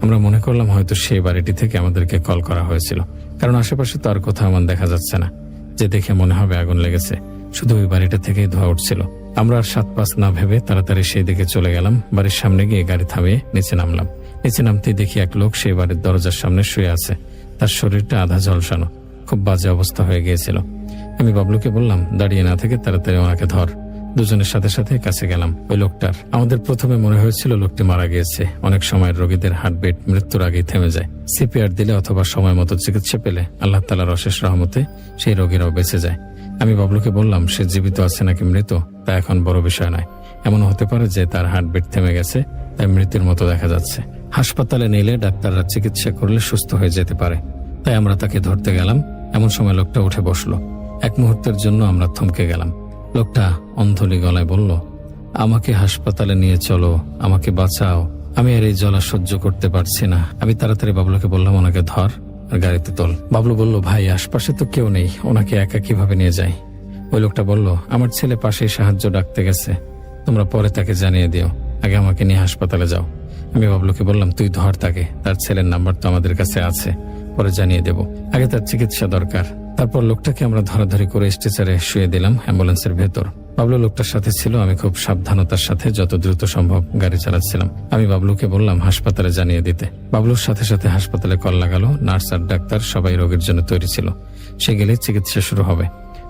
আমরা মনে করলাম হয়তো সেই বাড়িটি থেকে আমাদেরকে কল করা হয়েছিল, কারণ আশেপাশে তো আর কোথাও আমার দেখা যাচ্ছে না যে দেখে মনে হবে আগুন লেগেছে। শুধু ওই বাড়িটা থেকেই ধোঁয়া উঠছিল। আমরা আর 7-5 না ভেবে তাড়াতাড়ি সেই দিকে চলে গেলাম। বাড়ির সামনে গিয়ে গাড়ি থামিয়ে নিচে নামলাম। নিচে নামতেই দেখি এক লোক সেই বাড়ির দরজার সামনে শুয়ে আছে। তার শরীরটা আধা ঝলসানো, খুব বাজে অবস্থা হয়ে গিয়েছিল। আমি বাবলুকে বললাম, দাঁড়িয়ে না থেকে তাড়াতাড়ি ওনাকে ধর। দুজনের সাথে সাথে কাছে গেলাম ওই লোকটার। আমাদের প্রথমে মনে হয়েছিল লোকটি মারা গিয়েছে। অনেক সময় রোগীদের হার্টবিট মৃত্যুর আগেই থেমে যায়। সিপিআর দিলে অথবা সময় মতো চিকিৎসা পেলে আল্লাহ তাআলার অশেষ রহমতে সেই রোগীরাও বেঁচে যায়। আমি বাবলুকে বললাম, সে জীবিত আছে নাকি মৃত তা এখন বড় বিষয় নয়। এমন হতে পারে যে তার হার্টবিট থেমে গেছে, তাই মৃত্যুর মতো দেখা যাচ্ছে। হাসপাতালে নিলে ডাক্তাররা চিকিৎসা করলে সুস্থ হয়ে যেতে পারে। তাই আমরা তাকে ধরতে গেলাম। এমন সময় লোকটা উঠে বসলো। এক মুহূর্তের জন্য আমরা থমকে গেলাম। লোকটা অন্ধলি গলায় বলল, আমাকে হাসপাতালে নিয়ে চলো, আমাকে বাঁচাও, আমি আর এই জ্বালা সহ্য করতে পারছি না। আমি তাড়াতাড়ি বাবলুকে বললাম, ওনাকে ধর আর গাড়িতে তোল। বাবলু বলল, ভাই আশপাশে তো কেউ নেই, ওনাকে একা কিভাবে নিয়ে যাই? ওই লোকটা বলল, আমার ছেলে পাশেই সাহায্য ডাকতে গেছে, তোমরা পরে তাকে জানিয়ে দিও, আগে আমাকে নিয়ে হাসপাতালে যাও। আমি বাবলুকে বললাম, তুই ধর তাকে, তার ছেলের নাম্বার তো আমাদের কাছে আছে, পরে জানিয়ে দেব, আগে তার চিকিৎসা দরকার। তারপর লোকটাকে আমরা ধরাধরি করে স্ট্রেচারে শুয়ে দিলাম অ্যাম্বুলেন্সের ভেতর। বাবলু লোকটার সাথে ছিল। আমি খুব সাবধানতার সাথে যত দ্রুত সম্ভব গাড়ি চালাচ্ছিলাম। আমি বাবলুকে বললাম হাসপাতালে জানিয়ে দিতে। বাবলুর সাথে সাথে হাসপাতালে কল লাগালো। নার্স আর ডাক্তার সবাই রোগীর জন্য তৈরি ছিল। সে গেলে চিকিৎসা শুরু হবে।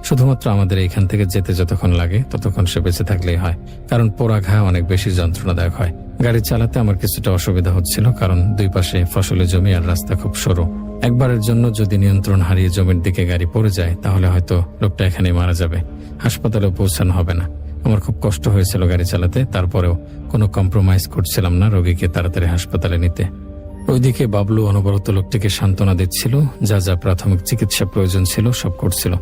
শুধুমাত্র আমাদের এইখান থেকে যেতে যতক্ষণ লাগে ততক্ষণ সে বেঁচে থাকলেই হয়, কারণ পোড়া ঘা অনেক বেশি যন্ত্রণাদায়ক হয়। গাড়ি চালাতে আমার কিছুটা অসুবিধা হচ্ছিল, কারণ দুই পাশে ফসলের জমি আর রাস্তা খুব সরু। একবারের জন্য যদি নিয়ন্ত্রণ হারিয়ে জমির দিকে গাড়ি পড়ে যায় তাহলে হয়তো লোকটা এখানেই মারা যাবে, হাসপাতালে পৌঁছানো হবে না। আমার খুব কষ্ট হয়েছিল গাড়ি চালাতে, তারপরেও কোনো কম্প্রোমাইজ করছিলাম না রোগীকে তাড়াতাড়ি হাসপাতালে নিতে। ওইদিকে বাবলু অনবরত লোকটিকে সান্ত্বনা দিচ্ছিল, যা যা প্রাথমিক চিকিৎসা প্রয়োজন ছিল সব করছিল।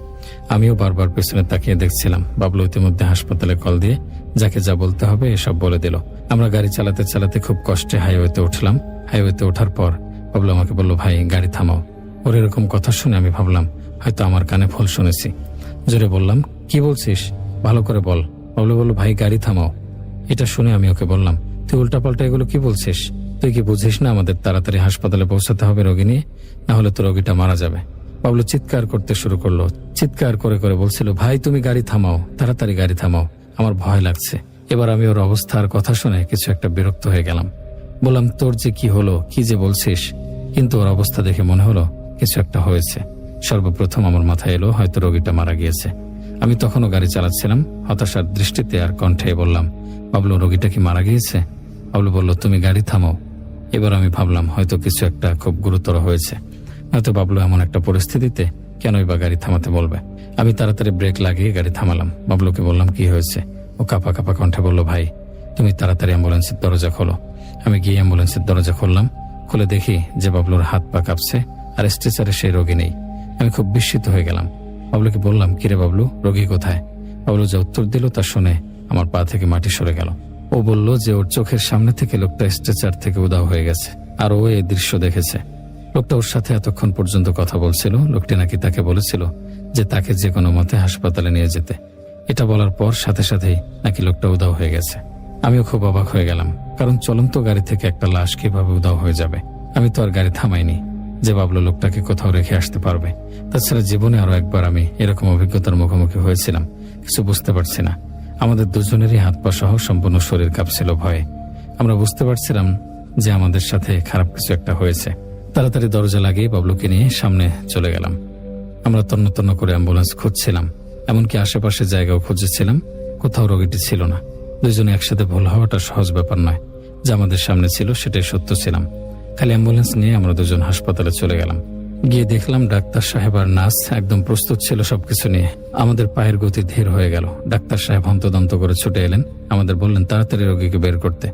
আমিও বারবার পেছনে তাকিয়ে দেখছিলাম। বাবলু ইতিমধ্যে হাসপাতালে কল দিয়ে যাকে যা বলতে হবে এসব বলে দিল। আমরা গাড়ি চালাতে চালাতে খুব কষ্টে হাইওয়েতে উঠলাম। হাইওয়েতে ওঠার পর বাবলু আমাকে বলল, ভাই গাড়ি থামাও। ওর এরকম কথা শুনে আমি ভাবলাম হয়তো আমার কানে ভুল শুনেছি। জোরে বললাম, কি বলছিস, ভালো করে বল। বাবলু বলল, ভাই গাড়ি থামাও। এটা শুনে আমি ওকে বললাম, তুই উল্টাপাল্টা এগুলো কি বলছিস? তুই কি বুঝিস না আমাদের তাড়াতাড়ি হাসপাতালে পৌঁছাতে হবে রোগী নিয়ে, না হলে তো রোগীটা মারা যাবে। বাবলু চিৎকার করতে শুরু করলো। চিৎকার করে করে বলছিল, ভাই তুমি গাড়ি থামাও, তাড়াতাড়ি গাড়ি থামাও, আমার ভয় লাগছে। এবার আমি ওর অবস্থার কথা শুনে কিছু একটা বিরক্ত হয়ে গেলাম। বললাম, তোর যে কি হলো, কি যে বলছিস? কিন্তু ওর অবস্থা দেখে মনে হলো কিছু একটা হয়েছে। সর্বপ্রথম আমার মাথায় এলো হয়তো রোগীটা মারা গিয়েছে। আমি তখনও গাড়ি চালাচ্ছিলাম। হতাশার দৃষ্টিতে আর কণ্ঠে বললাম, বাবলু রোগীটা কি মারা গিয়েছে? বাবলু বলল, তুমি গাড়ি থামাও। এবার আমি ভাবলাম হয়তো কিছু একটা খুব গুরুতর হয়েছে, হয়তো বাবলু এমন একটা পরিস্থিতিতে কেনই বা গাড়ি থামাতে বলবে। আমি তাড়াতাড়ি ব্রেক লাগিয়ে গাড়ি থামালাম। বাবলুকে বললাম, কি হয়েছে? ও কাঁপা কাঁপা কণ্ঠে বলল, ভাই তুমি তাড়াতাড়ি অ্যাম্বুলেন্সের দরজা খোলো। আমি গিয়ে অ্যাম্বুলেন্সের দরজা খুললাম। খুলে দেখি যে বাবলুর হাত পা কাঁপছে আর স্ট্রেচারে সেই রোগী নেই। আমি খুব বিস্মিত হয়ে গেলাম। বাবলুকে বললাম, কিরে বাবলু, রোগী কোথায়? বাবলু যা উত্তর দিল তা শুনে আমার পা থেকে মাটি সরে গেল। ও বলল যে ওর চোখের সামনে থেকে লোকটা স্ট্রেচার থেকে উধাও হয়ে গেছে, আর ও এই দৃশ্য দেখেছে। লোকটা ওর সাথে এতক্ষণ পর্যন্ত কথা বলছিল। লোকটি নাকি তাকে বলেছিল যে তাকে যে কোনো মতে হাসপাতালে নিয়ে যেতে। এটা বলার পর সাথে সাথেই নাকি লোকটা উধাও হয়ে গেছে। আমিও খুব অবাক হয়ে গেলাম, কারণ চলন্ত গাড়ি থেকে একটা লাশ কিভাবে উধাও হয়ে যাবে? আমি তো আর গাড়ি থামাইনি যে বাবলু লোকটাকে কোথাও রেখে আসতে পারবে। তাছাড়া জীবনে আরো একবার আমি এরকম অভিজ্ঞতার মুখোমুখি হয়েছিলাম। কিছু বুঝতে পারছি না। আমাদের দুজনেরই হাত পা সহ সম্পূর্ণ শরীর কাঁপছিল ভয়ে। আমরা বুঝতে পারছিলাম যে আমাদের সাথে খারাপ কিছু একটা হয়েছে। তাড়াতাড়ি দরজা লাগিয়ে বাবলুকে নিয়ে সামনে চলে গেলাম। আমরা তন্ন তন্ন করে অ্যাম্বুলেন্স খুঁজছিলাম, এমনকি আশেপাশে জায়গাও খুঁজেছিলাম। কোথাও রোগীটি ছিল না। দুইজনে একসাথে ভুল হওয়াটা সহজ ব্যাপার নয়। যা আমাদের সামনে ছিল সেটাই সত্য ছিলাম। খালি অ্যাম্বুলেন্স নিয়ে আমরা দুজন হাসপাতালে চলে গেলাম। গিয়ে দেখলাম ডাক্তার সাহেব আর নার্স একদম প্রস্তুত ছিল সবকিছু নিয়ে। আমাদের পায়ের গতি ধীর হয়ে গেল। ডাক্তার সাহেব হন্তদন্ত করে ছুটে এলেন। আমাদের বললেন তাড়াতাড়ি রোগীকে বের করতে।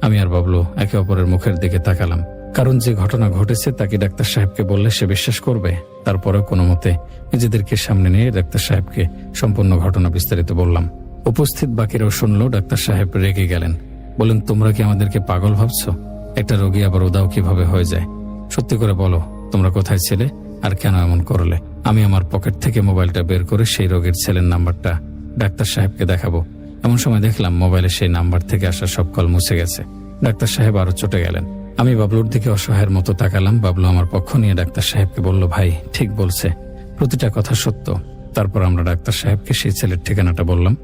আমি আর বাবলু একে অপরের মুখের দিকে তাকালাম, কারণ যে ঘটনা ঘটেছে তাকে ডাক্তার সাহেবকে বললে সে বিশ্বাস করবে। তারপরেও কোনো মতে নিজেদেরকে সামনে নিয়ে ডাক্তার সাহেবকে সম্পূর্ণ ঘটনা বিস্তারিত বললাম। উপস্থিত বাকিরাও শুনলো। ডাক্তার সাহেব রেগে গেলেন, বলেন, তোমরা কি আমাদেরকে পাগল ভাবছো? একটা রোগী আবার উধাও কিভাবে হয়ে যায়? সত্যি করে বলো, তোমরা কোথায় ছিলে আর কেন এমন করলে? আমি আমার পকেট থেকে মোবাইলটা বের করে সেই রোগীর ছেলের নাম্বারটা ডাক্তার সাহেবকে দেখাবো। এমন সময় দেখলাম মোবাইলে সেই নাম্বার থেকে আসা সব কল মুছে গেছে। ডাক্তার সাহেব আরো চটে গেলেন। আমি বাবলুর দিকে অসহায়ের মতো তাকালাম। বাবলু আমার পক্ষ নিয়ে ডাক্তার সাহেবকে বলল, ভাই ঠিক বলছে, প্রতিটা কথা সত্য। তারপর আমরা ডাক্তার সাহেবকে সেই ছেলের ঠিকানাটা বললাম।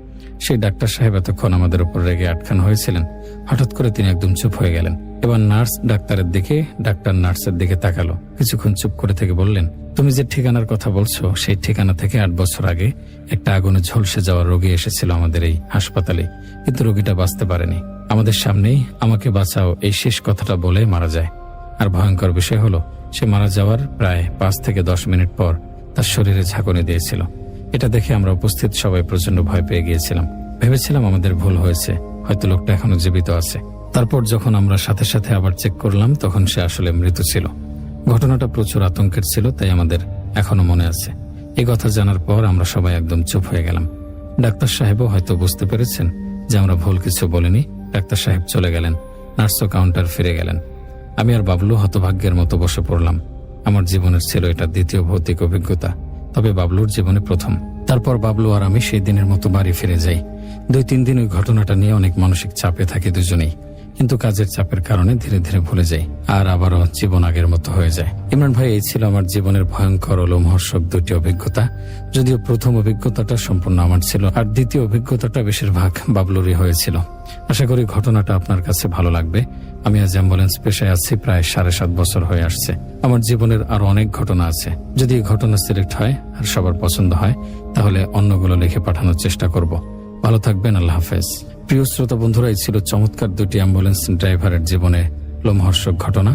সেই ডাক্তার সাহেব এতক্ষণ আমাদের উপর রেগে আটখান হয়েছিলেন, হঠাৎ করে তিনি একদম চুপ হয়ে গেলেন। এবার নার্স ডাক্তারের দিকে, ডাক্তার নার্সের দিকে তাকালো। কিছুক্ষণ চুপ করে থেকে বললেন, তুমি যে ঠিকানার কথা বলছো সেই ঠিকানা থেকে 8 বছর আগে একটা আগুনে ঝলসে যাওয়া রোগী এসেছিল আমাদের এই হাসপাতালে, কিন্তু রোগীটা বাঁচতে পারেনি। আমাদের সামনেই আমাকে বাঁচাও এই শেষ কথাটা বলে মারা যায়। আর ভয়ঙ্কর বিষয় হলো, সে মারা যাওয়ার প্রায় 5 থেকে 10 মিনিট পর তার শরীরে ঝাঁকুনি দিয়েছিল। এটা দেখে আমরা উপস্থিত সবাই প্রচন্ড ভয় পেয়ে গিয়েছিলাম। ভেবেছিলাম আমাদের ভুল হয়েছে, হয়তো লোকটা এখনো জীবিত আছে। তারপর যখন আমরা সাথে সাথে আবার চেক করলাম, তখন সে আসলে মৃত ছিল। ঘটনাটা প্রচুর আতঙ্কের ছিল, তাই আমাদের এখনো মনে আছে। এই কথা জানার পর আমরা সবাই একদম চুপ হয়ে গেলাম। ডাক্তার সাহেবও হয়তো বুঝতে পেরেছেন যে আমরা ভুল কিছু বলিনি। ডাক্তার সাহেব চলে গেলেন, নার্সও কাউন্টার ফিরে গেলেন। আমি আর বাবলু হতভাগ্যের মতো বসে পড়লাম। আমার জীবনের ছিল এটা দ্বিতীয় ভৌতিক অভিজ্ঞতা, তবে বাবলুর জীবনে প্রথম। তারপর বাবলু আর আমি সেই দিনের মতো বাড়ি ফিরে যাই। 2-3 দিন ওই ঘটনাটা নিয়ে অনেক মানসিক চাপে থাকি দুজনেই, কিন্তু কাজের চাপের কারণে ধীরে ধীরে ভুলে যাই, আর আবারও জীবন আগের মতো হয়ে যায়। ইমরান ভাই, এই ছিল আমার জীবনের ভয়ঙ্কর ও লোমহর্ষক 2টি অভিজ্ঞতা। যদিও প্রথম অভিজ্ঞতাটা সম্পূর্ণ আমার ছিল, আর দ্বিতীয় অভিজ্ঞতাটা বেশিরভাগ বাবলুরই হয়েছিল। আশা করি ঘটনাটা আপনার কাছে ভালো লাগবে। আমি আজ অ্যাম্বুলেন্স পেশায় আছি প্রায় 7.5 বছর হয়ে আসছে। আমার জীবনের আরো অনেক ঘটনা আছে। যদি এই ঘটনা সিলেক্ট হয় আর সবার পছন্দ হয়, তাহলে অন্যগুলো লিখে পাঠানোর চেষ্টা করব। ভালো থাকবেন, আল্লাহ হাফেজ। প্রিয় শ্রোতা বন্ধুরা, এই ছিল চমৎকার 2টি অ্যাম্বুলেন্স ড্রাইভারের জীবনে লোমহর্ষক ঘটনা,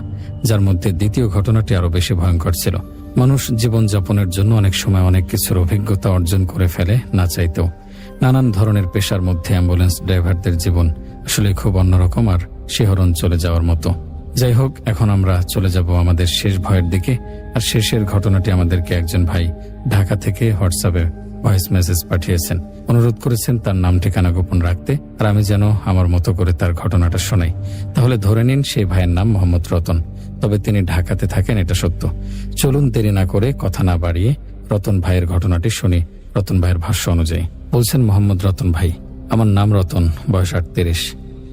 যার মধ্যে দ্বিতীয় ঘটনাটি আরো বেশি ভয়ঙ্কর ছিল। মানুষ জীবনযাপনের জন্য অনেক সময় অনেক কিছুর অভিজ্ঞতা অর্জন করে ফেলে না চাইতেও। নানান ধরনের পেশার মধ্যে অ্যাম্বুলেন্স ড্রাইভারদের জীবন আসলে খুব অন্যরকম আর শিহরণ চলে যাওয়ার মতো। যাই হোক, এখন আমরা চলে যাব আমাদের শেষ ভয়ের দিকে। আর শেষের ঘটনাটি আমাদেরকে একজন ভাই ঢাকা থেকে হোয়াটসঅ্যাপে ভয়েস মেসেজ পাঠিয়েছেন। অনুরোধ করেছেন তার নাম ঠিকানা গোপন রাখতে, আর আমি যেন আমার মতো করে তার ঘটনাটা শোনাই। তাহলে ধরে নিন সেই ভাইয়ের নাম মোহাম্মদ রতন, তবে তিনি ঢাকাতে থাকেন, এটা সত্য। চলুন দেরি না করে কথা না বাড়িয়ে রতন ভাইয়ের ঘটনাটি শুনি রতন ভাইয়ের ভাষ্য অনুযায়ী। বলছেন মোহাম্মদ রতন ভাই, আমার নাম রতন, বয়স 38।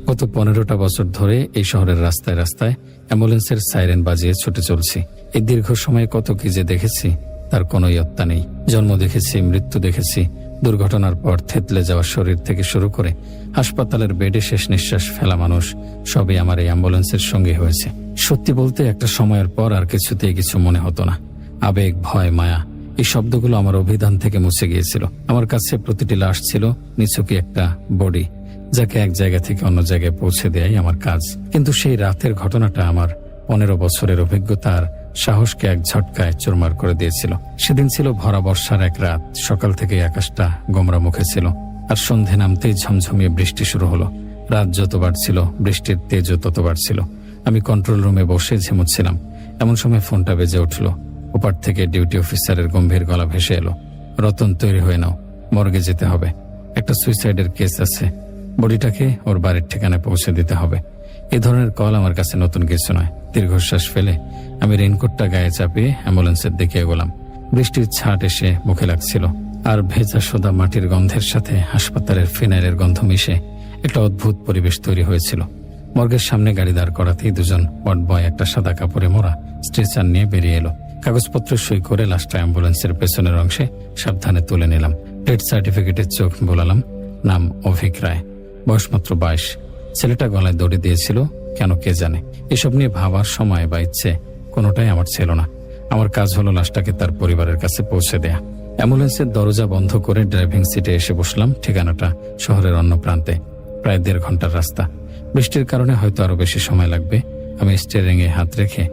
গত 15টা বছর ধরে এই শহরের রাস্তায় রাস্তায় অ্যাম্বুলেন্সের সাইরেন বাজিয়ে ছুটে চলছি। এই দীর্ঘ সময়ে কত কি যে দেখেছি তার কোনো ইয়ত্তা নেই। জন্ম দেখেছি, মৃত্যু দেখেছি, দুর্ঘটনার পর থেতলে যাওয়া শরীর থেকে শুরু করে হাসপাতালের বেডে শেষ নিঃশ্বাস ফেলা মানুষ, সবই আমার এই অ্যাম্বুলেন্সের সঙ্গে হয়েছে। সত্যি বলতে একটা সময়ের পর আর কিছুতেই কিছু মনে হতো না। আবেগ, ভয়, মায়া, এই শব্দগুলো আমার অভিধান থেকে মুছে গিয়েছিল। আমার কাছে প্রতিটি লাশ ছিল নিছকই একটা বডি, যাকে এক জায়গা থেকে অন্য জায়গায় পৌঁছে দেয়াই আমার কাজ। কিন্তু সেই রাতের ঘটনাটা আমার 15 বছরের অভিজ্ঞতার সাহসকে এক ঝটকায় চুরমার করে দিয়েছিল। সেদিন ছিল ভরা বর্ষার এক রাত। সকাল থেকে আকাশটা গোমরা মুখে ছিল, আর সন্ধে নামতেই ঝমঝমিয়ে বৃষ্টি শুরু হলো। রাত যত বাড়ছিল, বৃষ্টির তেজও তত বাড়ছিল। আমি কন্ট্রোল রুমে বসে ঝিমুচ্ছিলাম। এমন সময় ফোনটা বেজে উঠল। ওপার থেকে ডিউটি অফিসারের গম্ভীর গলা ভেসে এলো, রতন, তৈরি হয়ে নাও, মর্গে যেতে হবে। একটা সুইসাইডের কেস আছে, বডিটাকে ওর বাড়ির ঠিকানায় পৌঁছে দিতে হবে। এই ধরনের কল আমার কাছে নতুন কিছু নয়। দীর্ঘশ্বাস ফেলে আমি রেইনকোটটা গায়ে চাপিয়ে অ্যাম্বুলেন্সের দিকে এগোলাম। বৃষ্টির ছাট এসে মুখে লাগছিল, আর ভেজা সোদা মাটির গন্ধের সাথে হাসপাতালের ফিনাইলের গন্ধ মিশে একটা অদ্ভুত পরিবেশ তৈরি হয়েছিল। মর্গের সামনে গাড়ি দাঁড় করাতেই দুজন ওয়ার্ড বয় একটা সাদা কাপড়ে মোড়া স্ট্রেচার নিয়ে বেরিয়ে এলো। কাগজপত্র সই করে লাশটা অ্যাম্বুলেন্সের পেছনের অংশে সাবধানে তুলে নিলাম। ডেথ সার্টিফিকেটের চোখ বোলালাম। নাম অভিক রায়, বয়স মাত্র 22। ছেলেটা গলায় দড়ি দিয়েছিল কেন কে জানে। এসব নিয়ে ভাবার সময় বা ইচ্ছে কোনোটাই আমার ছিল না। আমার কাজ হলো লাশটাকে তার পরিবারের কাছে পৌঁছে দেয়া। অ্যাম্বুলেন্সের দরজা বন্ধ করে ড্রাইভিং সিটে এসে বসলাম। ঠিকানাটা শহরের অন্য প্রান্তে, প্রায় 1.5 ঘন্টার রাস্তা। বৃষ্টির কারণে হয়তো আরো বেশি সময় লাগবে। আমি স্টিয়ারিং এ হাত রেখে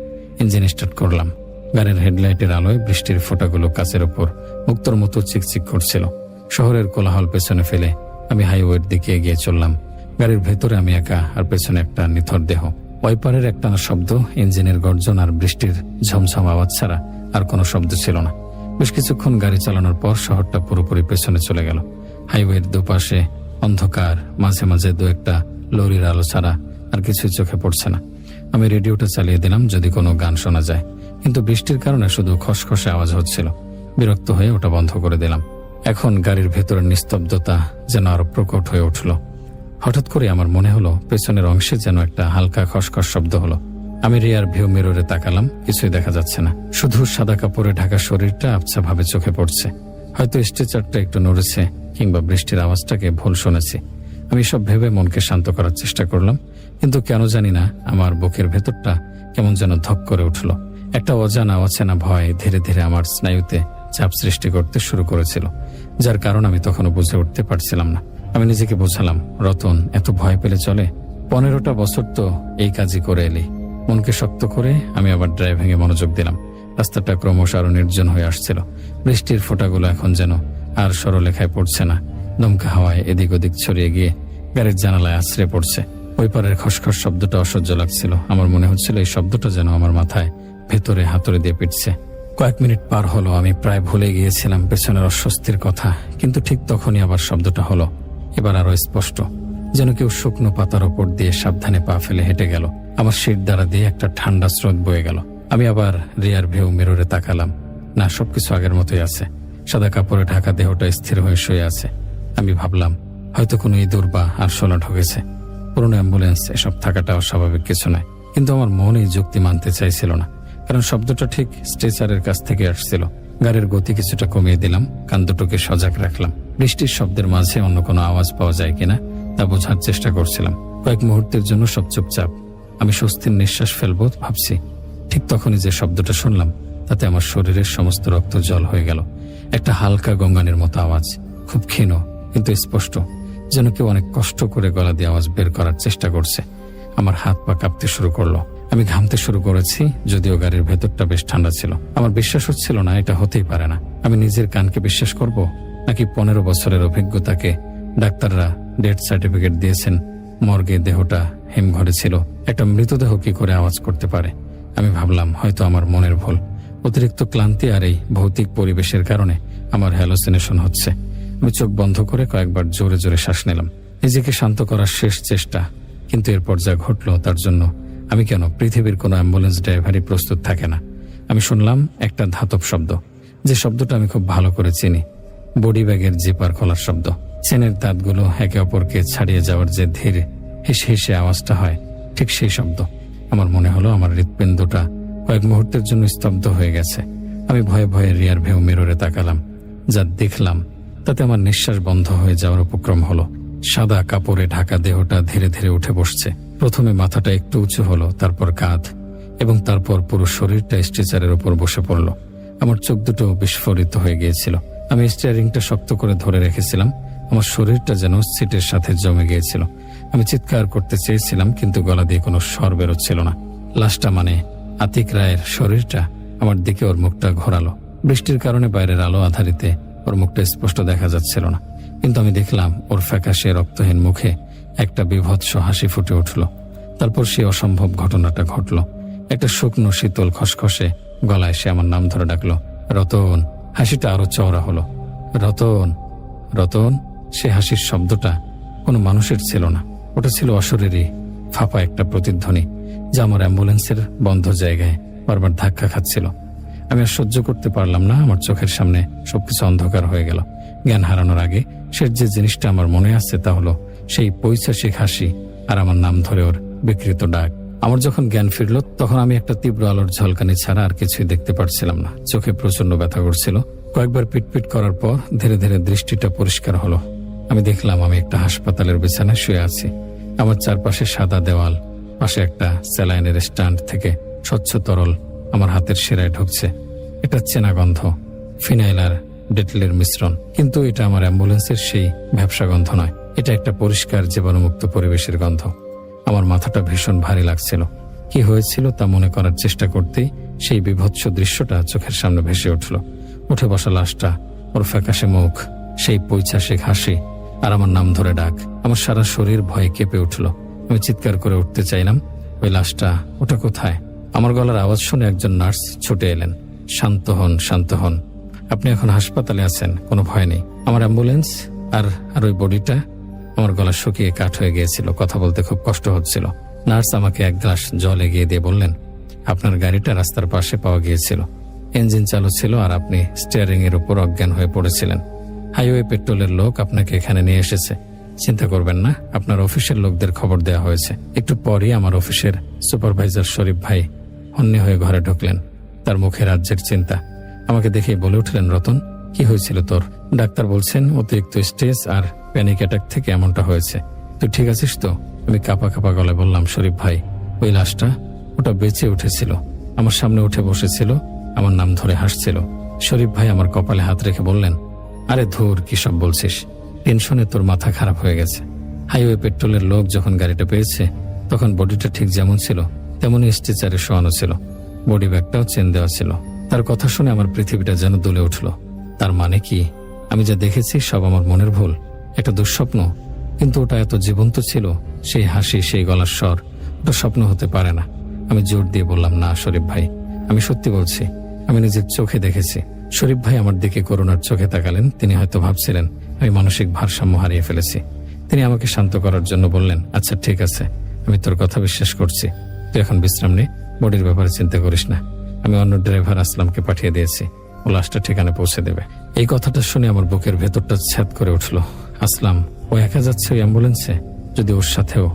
ইঞ্জিন স্টার্ট করলাম। গাড়ির হেডলাইটের আলোয় বৃষ্টির ফোঁটাগুলো কাচের ওপর মুক্তোর মতো চিকচিক করছিল। শহরের কোলাহল পেছনে ফেলে আমি হাইওয়ের দিকে এগিয়ে চললাম। গাড়ির ভেতরে আমি একা, আর পেছনে একটা নিথর দেহ। ওয়াইপারের একটানা শব্দ, ইঞ্জিনের গর্জন আর বৃষ্টির ঝমঝম আওয়াজ ছাড়া আর কোনো শব্দ ছিল না। বেশ কিছুক্ষণ গাড়ি চালানোর পর শহরটা পুরোপুরি পেছনে চলে গেল। হাইওয়ের দুপাশে অন্ধকার, মাঝে মাঝে 2-1টা লরির আলো ছাড়া আর কিছু চোখে পড়ছে না। আমি রেডিওটা চালিয়ে দিলাম যদি কোনো গান শোনা যায়, কিন্তু বৃষ্টির কারণে শুধু খসখসে আওয়াজ হচ্ছিল। বিরক্ত হয়ে ওটা বন্ধ করে দিলাম। এখন গাড়ির ভেতরের নিস্তব্ধতা যেন আরো প্রকট হয়ে উঠল। হঠাৎ করে আমার মনে হলো পেছনের অংশে যেন একটা হালকা খসখস শব্দ হলো। আমি রিয়ার ভিউ মিররে তাকালাম, কিছুই দেখা যাচ্ছে না, শুধু সাদা কাপড়ে ঢাকা শরীরটা আবছা ভাবে চোখে পড়ছে। হয়তো স্ট্রেচারটা একটু নড়েছে কিংবা বৃষ্টির আওয়াজটাকে ভুল শুনেছি। আমি সব ভেবে মনকে শান্ত করার চেষ্টা করলাম, কিন্তু কেন জানি না আমার বুকের ভেতরটা কেমন যেন ধক করে উঠল। একটা অজানা অচেনা ভয় ধীরে ধীরে আমার স্নায়ুতে চাপ সৃষ্টি করতে শুরু করেছিল, যার কারণ আমি তখনও বুঝে উঠতে পারছিলাম না। আমি নিজেকে বোঝালাম, রতন, এত ভয় পেলে চলে? 15টা বছর তো এই কাজই করে এলি। মনকে শক্ত করে আমি আবার ড্রাইভিংয়ে মনোযোগ দিলাম। রাস্তাটা ক্রমশ আরো নির্জন হয়ে আসছিল। বৃষ্টির ফোঁটাগুলো এখন যেন আর সরলরেখায় পড়ছে না, দমকা হাওয়ায় এদিক ওদিক ছড়িয়ে গিয়ে গাড়ির জানালায় আছড়ে পড়ছে। ওই পারের খসখস শব্দটা অসহ্য লাগছিল। আমার মনে হচ্ছিল এই শব্দটা যেন আমার মাথায় ভেতরে হাতুড়ে দিয়ে পিটছে। কয়েক মিনিট পার হলো, আমি প্রায় ভুলে গিয়েছিলাম পেছনের অস্বস্তির কথা, কিন্তু ঠিক তখনই আবার শব্দটা হলো। এবার আরো স্পষ্ট, যেন কেউ শুকনো পাতার ওপর দিয়ে সাবধানে পা ফেলে হেঁটে গেল। আমার শির দ্বারা দিয়ে একটা ঠান্ডা স্রোত বয়ে গেল। আমি আবার রিয়ার ভিউ মিররে তাকালাম। না, সবকিছু আগের মতোই আছে। সাদা কাপড়ে ঢাকা দেহটা স্থির হয়ে শুয়ে আছে। আমি ভাবলাম, হয়তো কোনো ইঁদুর বা আরশোলা ঢুকেছে। পুরনো অ্যাম্বুলেন্স, এসব থাকাটা অস্বাভাবিক কিছু নয়। কিন্তু আমার মন এই যুক্তি মানতে চাইছিল না, কারণ শব্দটা ঠিক স্ট্রেচারের কাছ থেকে আসছিল। গাড়ির গতি কিছুটা কমিয়ে দিলাম, কান দুটোকে সজাগ রাখলাম। বৃষ্টির শব্দের মাঝে অন্য কোনো আওয়াজ পাওয়া যায় কিনা তা বোঝার চেষ্টা করছিলাম। কয়েক মুহূর্তের জন্য সব চুপচাপ। আমি স্বস্তির নিঃশ্বাস ফেলবো ভাবছি, ঠিক তখনই যে শব্দটা শুনলাম তাতে আমার শরীরের সমস্ত রক্ত জল হয়ে গেল। একটা হালকা গঙ্গানির মতো আওয়াজ, খুব ক্ষীণ কিন্তু স্পষ্ট, যেন কেউ অনেক কষ্ট করে গলা দিয়ে আওয়াজ বের করার চেষ্টা করছে। আমার হাত পা কাঁপতে শুরু করলো। আমি ঘামতে শুরু করেছি, যদিও গাড়ির ভেতরটা বেশ ঠান্ডা ছিল। আমার বিশ্বাস হচ্ছিল না, এটা হতেই পারে না। আমি নিজের কানকে বিশ্বাস করব, নাকি 15 বছরের অভিজ্ঞতাকে? ডাক্তাররা ডেথ সার্টিফিকেট দিয়েছেন, মর্গে দেহটা হিমঘরে ছিল। একটা মৃতদেহ কি করে আওয়াজ করতে পারে? আমি ভাবলাম, হয়তো আমার মনের ভুল। অতিরিক্ত ক্লান্তি আর এই ভৌতিক পরিবেশের কারণে আমার হ্যালোসিনেশন হচ্ছে। আমি চোখ বন্ধ করে কয়েকবার জোরে জোরে শ্বাস নিলাম, নিজেকে শান্ত করার শেষ চেষ্টা। কিন্তু এরপর যা ঘটলো তার জন্য আমি কেন, পৃথিবীর কোনো অ্যাম্বুলেন্স ড্রাইভারই প্রস্তুত থাকে না। আমি শুনলাম একটা ধাতব শব্দ, যে শব্দটা আমি খুব ভালো করে চিনি। বডি ব্যাগের জিপার খোলার শব্দ। চেনের দাঁতগুলো একে অপরকে ছাড়িয়ে যাওয়ার যে ধীর হেসে হেসে আওয়াজটা হয়, ঠিক সেই শব্দ। আমার মনে হলো আমার হৃৎপিণ্ডটা কয়েক মুহূর্তের জন্য স্তব্ধ হয়ে গেছে। আমি ভয়ে ভয়ে রিয়ার ভিউ মিররে তাকালাম। যা দেখলাম তাতে আমার নিঃশ্বাস বন্ধ হয়ে যাওয়ার উপক্রম হলো। সাদা কাপড়ে ঢাকা দেহটা ধীরে ধীরে উঠে বসছে। প্রথমে মাথাটা একটু উঁচু হলো, তারপর কাঁধ, এবং তারপর পুরো শরীরটা স্ট্রেচারের উপর বসে পড়ল। আমার চোখ দুটো বিস্ফোরিত হয়ে গিয়েছিল। আমি স্টিয়ারিংটা শক্ত করে ধরে রেখেছিলাম। আমার শরীরটা যেন সিটের সাথে জমে গিয়েছিল। আমি চিৎকার করতে চেয়েছিলাম, কিন্তু গলা দিয়ে কোনো স্বর বেরোচ্ছিল না। লাশটা, মানে আতিক রায়ের শরীরটা আমার দিকে ওর মুখটা ঘোরালো। বৃষ্টির কারণে বাইরের আলো আধারিতে ওর মুখটা স্পষ্ট দেখা যাচ্ছিল না, কিন্তু আমি দেখলাম ওর ফ্যাকাশে রক্তহীন মুখে একটা বিভৎস হাসি ফুটে উঠল। তারপর সেই অসম্ভব ঘটনাটা ঘটল। একটা শুকনো শীতল খসখসে গলায় সে আমার নাম ধরে ডাকলো, রতন। হাসিটা আরো চওড়া হলো। রতন, রতন। সে হাসির শব্দটা কোনো মানুষের ছিল না, ওটা ছিল অশরীরী ফাঁপা একটা প্রতিধ্বনি, যা আমার অ্যাম্বুলেন্সের বন্ধ জায়গায় বারবার ধাক্কা খাচ্ছিল। আমি আর সহ্য করতে পারলাম না। আমার চোখের সামনে সবকিছু অন্ধকার হয়ে গেল। জ্ঞান হারানোর আগে শেষ যে জিনিসটা আমার মনে আছে তা হলো সেই পৈশাচিক হাসি আর আমার নাম ধরে ওর বিকৃত ডাক। আমার যখন জ্ঞান ফিরল, তখন আমি একটা তীব্র আলোর ঝলকানি ছাড়া আর কিছুই দেখতে পারছিলাম না। চোখে প্রচন্ড ব্যথা করছিল। কয়েকবার পিটপিট করার পর ধীরে ধীরে দৃষ্টিটা পরিষ্কার হলো। আমি দেখলাম আমি একটা হাসপাতালের বিছানায় শুয়ে আছি। আমার চারপাশে সাদা দেওয়াল, পাশে একটা স্যালাইনের স্ট্যান্ড থেকে স্বচ্ছ তরল আমার হাতের শিরায় ঢুকছে। এটা চেনা গন্ধ, ফিনাইল আর ডেটলের মিশ্রণ। কিন্তু এটা আমার অ্যাম্বুলেন্সের সেই ভ্যাপসা গন্ধ নয়। এটা একটা পরিষ্কার জীবাণুমুক্ত পরিবেশের গন্ধ। আমার মাথাটা ভীষণ ভারী লাগছিল। কি হয়েছিল তা মনে করার চেষ্টা করতেই সেই বিভৎস দৃশ্যটা চোখের সামনে ভেসে উঠল। উঠে বসা লাশটা, ওর ফ্যাকাশে মুখ, সেই পৈশাচিক হাসি আর আমার নাম ধরে ডাক। আমার সারা শরীর ভয়ে কেঁপে উঠল। আমি চিৎকার করে উঠতে চাইলাম, ওই লাশটা, ওটা কোথায়? আমার গলার আওয়াজ শুনে একজন নার্স ছুটে এলেন। শান্ত হন, শান্ত হন, আপনি এখন হাসপাতালে আছেন, কোনো ভয় নেই। আমার অ্যাম্বুলেন্স আর ওই বডিটা। আমার গলা শুকিয়ে কাঠ হয়ে গিয়েছিল, কথা বলতে খুব কষ্ট হচ্ছিল। নার্স আমাকে এক গ্লাস জল এগিয়ে দিয়ে বললেন, আপনার গাড়িটা রাস্তার পাশে পাওয়া গিয়েছিল, ইঞ্জিন চালু ছিল আর আপনি স্টিয়ারিং এর উপর অজ্ঞান হয়ে পড়েছিলেন। হাইওয়ে পেট্রোলের লোক আপনাকে এখানে নিয়ে এসেছে। চিন্তা করবেন না, আপনার অফিসের লোকদের খবর দেওয়া হয়েছে। একটু পরই আমার অফিসের সুপারভাইজার শরীফ ভাই হন্যে হয়ে ঘরে ঢুকলেন। তার মুখে রাজ্যের চিন্তা। আমাকে দেখেই বলে উঠলেন, রতন, কি হয়েছিল তোর? ডাক্তার বলছেন অতিরিক্ত স্ট্রেস আর প্যানিক অ্যাটাক থেকে এমনটা হয়েছে। তুই ঠিক আছিস তো? আমি কাঁপা কাঁপা গলায় বললাম, শরীফ ভাই, ওই লাশটা, ওটা বেঁচে উঠেছিল, আমার সামনে উঠে বসেছিল, আমার নাম ধরে হাসছিল। শরীফ ভাই আমার কপালে হাত রেখে বললেন, আরে ধুর, কি সব বলছিস? টেনশনে তোর মাথা খারাপ হয়ে গেছে। হাইওয়ে পেট্রোলের লোক যখন গাড়িটা পেয়েছে তখন বডিটা ঠিক যেমন ছিল তেমনই স্ট্রেচারে শোয়ানো ছিল, বডি ব্যাগটাও চেন দেওয়া ছিল। তার কথা শুনে আমার পৃথিবীটা যেন দুলে উঠল। তার মানে কি আমি যা দেখেছি সব আমার মনের ভুল, একটা দুঃস্বপ্ন? কিন্তু ওটা এত জীবন্ত ছিল, সেই হাসি, সেই গলার স্বর, ওটা স্বপ্ন হতে পারে না। আমি জোর দিয়ে বললাম, না শরীফ ভাই, আমি সত্যি বলছি, আমি নিজের চোখে দেখেছি। শরীফ ভাই আমার দিকে করুণার চোখে তাকালেন। তিনি হয়তো ভাবছিলেন আমি মানসিক ভারসাম্য হারিয়ে ফেলেছি। তিনি আমাকে শান্ত করার জন্য বললেন, আচ্ছা ঠিক আছে, আমি তোর কথা বিশ্বাস করছি, তুই এখন বিশ্রাম নে, বডির ব্যাপারে চিন্তা করিস না। আমি অন্য ড্রাইভার আসলামকে পাঠিয়ে দিয়েছি, ও লাশটা ঠিকানা পৌঁছে দেবে। এই কথাটা শুনে আমার বুকের ভেতরটা ছ্যাদ করে উঠল। আসলাম, ও একা যাচ্ছে ওই অ্যাম্বুলেন্সে? যদি ওর সাথেও,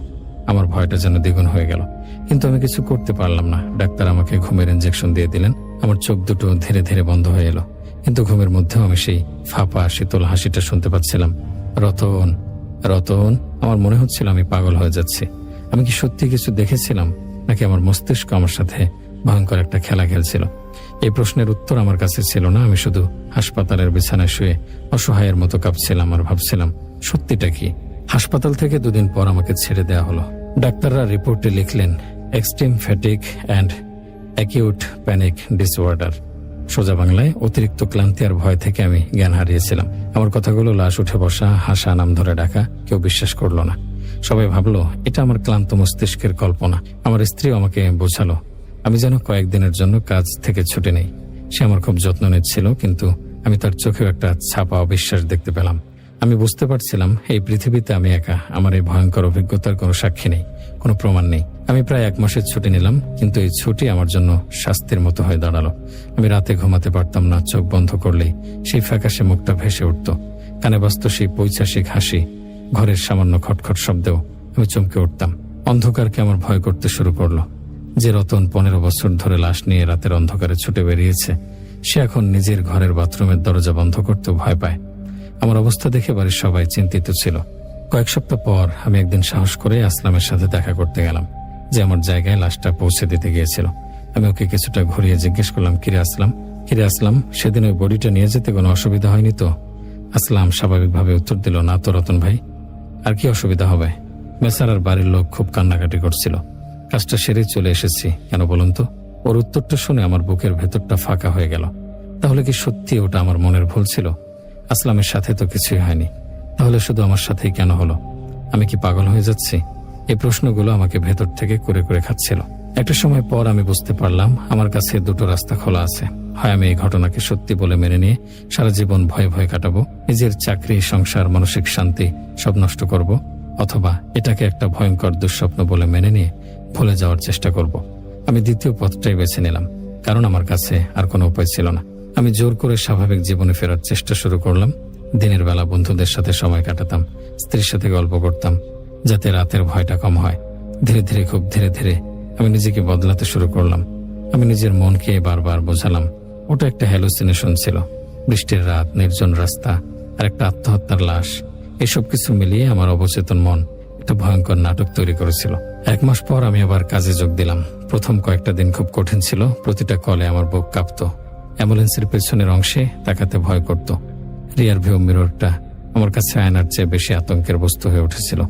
আমার ভয়টা যেন দ্বিগুণ হয়ে গেল। কিন্তু আমি কিছু করতে পারলাম না। ডাক্তার আমাকে ঘুমের ইঞ্জেকশন দিয়ে দিলেন। আমার চোখ দুটো ধীরে ধীরে বন্ধ হয়ে এলো, কিন্তু ঘুমের মধ্যেও আমি সেই ফাঁপা শীতল হাসিটা শুনতে পাচ্ছিলাম। রতন, রতন। আমার মনে হচ্ছিল আমি পাগল হয়ে যাচ্ছি। আমি কি সত্যি কিছু দেখেছিলাম, নাকি আমার মস্তিষ্ক আমার সাথে ভয়ঙ্কর একটা খেলা খেলছিল? এই প্রশ্নের উত্তর আমার কাছে ছিল না। আমি শুধু হাসপাতালের বিছানায় শুয়ে অসহায়ের মতো কাঁপছিলাম আর ভাবছিলাম, সত্যিটা কি? হাসপাতাল থেকে 2 দিন পর আমাকে ছেড়ে দেওয়া হলো। ডাক্তাররা রিপোর্টে লিখলেন extreme fatigue and acute panic disorder. সোজা বাংলায়, অতিরিক্ত ক্লান্তি আর ভয় থেকে আমি জ্ঞান হারিয়েছিলাম। আমার কথাগুলো লাশ উঠে বসা, হাসা, নাম ধরে ডাকা, কেউ বিশ্বাস করলো না। সবাই ভাবলো এটা আমার ক্লান্ত মস্তিষ্কের কল্পনা। আমার স্ত্রী আমাকে বোঝালো আমি যেন কয়েকদিনের জন্য কাজ থেকে ছুটে নেই। সে আমার খুব যত্ন নিচ্ছিল, কিন্তু আমি তার চোখেও একটা ছাপা অবিশ্বাস দেখতে পেলাম। আমি বুঝতে পারছিলাম এই পৃথিবীতে আমি একা। আমার এই ভয়ঙ্কর অভিজ্ঞতার কোনো সাক্ষী নেই, কোনো প্রমাণ নেই। আমি প্রায় 1 মাসের ছুটি নিলাম, কিন্তু এই ছুটি আমার জন্য শাস্তির মতো হয়ে দাঁড়ালো। আমি রাতে ঘুমাতে পারতাম না। চোখ বন্ধ করলেই সেই ফ্যাকাশে মুখটা ভেসে উঠত, কানে বাজত সেই পৈশাচিক হাসি, ঘরের সামান্য খটখট শব্দেও আমি চমকে উঠতাম। অন্ধকারকে আমার ভয় করতে শুরু করলো। যে রতন 15 বছর ধরে লাশ নিয়ে রাতের অন্ধকারে ছুটে বেরিয়েছে, সে এখন নিজের ঘরের বাথরুমের দরজা বন্ধ করতেও ভয় পায়। আমার অবস্থা দেখে বাড়ির সবাই চিন্তিত ছিল। কয়েক সপ্তাহ পর আমি একদিন সাহস করে আসলামের সাথে দেখা করতে গেলাম, যে আমার জায়গায় লাশটা পৌঁছে দিতে গিয়েছিল। আমি ওকে কিছুটা ঘুরিয়ে জিজ্ঞেস করলাম, কিরে আসলাম, সেদিন ওই বডিটা নিয়ে যেতে কোনো অসুবিধা হয়নি তো? আসলাম স্বাভাবিকভাবে উত্তর দিল, না তো রতন ভাই, আর কি অসুবিধা হবে? বেচারার বাড়ির লোক খুব কান্নাকাটি করছিল। কাজটা সেরে চলে এসেছি। কেন বলুন তো? ওর উত্তরটা শুনে আমার বুকের ভেতরটা ফাঁকা হয়ে গেল। তাহলে কি সত্যি ওটা আমার মনের ভুল ছিল? আসলামের সাথে তো কিছুই হয়নি, তাহলে শুধু আমার সাথেই কেন হলো? আমি কি পাগল হয়ে যাচ্ছি? এই প্রশ্নগুলো আমাকে ভেতর থেকে কুরে কুরে খাচ্ছিল। একটা সময় পর আমি বুঝতে পারলাম আমার কাছে 2টো রাস্তা খোলা আছে। হয় আমি এই ঘটনাকে সত্যি বলে মেনে নিয়ে সারা জীবন ভয়ে ভয়ে কাটাবো, নিজের চাকরি, সংসার, মানসিক শান্তি সব নষ্ট করব, অথবা এটাকে একটা ভয়ঙ্কর দুঃস্বপ্ন বলে মেনে নিয়ে ভুলে যাওয়ার চেষ্টা করব। আমি দ্বিতীয় পথটাই বেছে নিলাম, কারণ আমার কাছে আর কোনো উপায় ছিল না। আমি জোর করে স্বাভাবিক জীবনে ফেরার চেষ্টা শুরু করলাম। দিনের বেলা বন্ধুদের সাথে সময় কাটাতাম, স্ত্রীর সাথে গল্প করতাম, যাতে রাতের ভয়টা কম হয়। ধীরে ধীরে, খুব ধীরে ধীরে আমি নিজেকে বদলাতে শুরু করলাম। আমি নিজের মনকে বারবার বোঝালাম ওটা একটা হ্যালুসিনেশন ছিল। বৃষ্টির রাত, নির্জন রাস্তা আর একটা আত্মহত্যার লাশ, এসব কিছু মিলিয়ে আমার অবচেতন মন একটা ভয়ঙ্কর নাটক তৈরি করেছিল। 1 মাস পর আমি আবার কাজে যোগ দিলাম। প্রথম কয়েকটা দিন খুব কঠিন ছিল। প্রতিটা কলে আমার বুক কাঁপত। অ্যাম্বুলেন্সের পেছনের অংশে তাকাতে ভয় করত। রিয়ার ভিউ মিররটা আমার কাছে আয়নার চেয়ে বেশি আতঙ্কের বস্তু হয়ে উঠেছিল।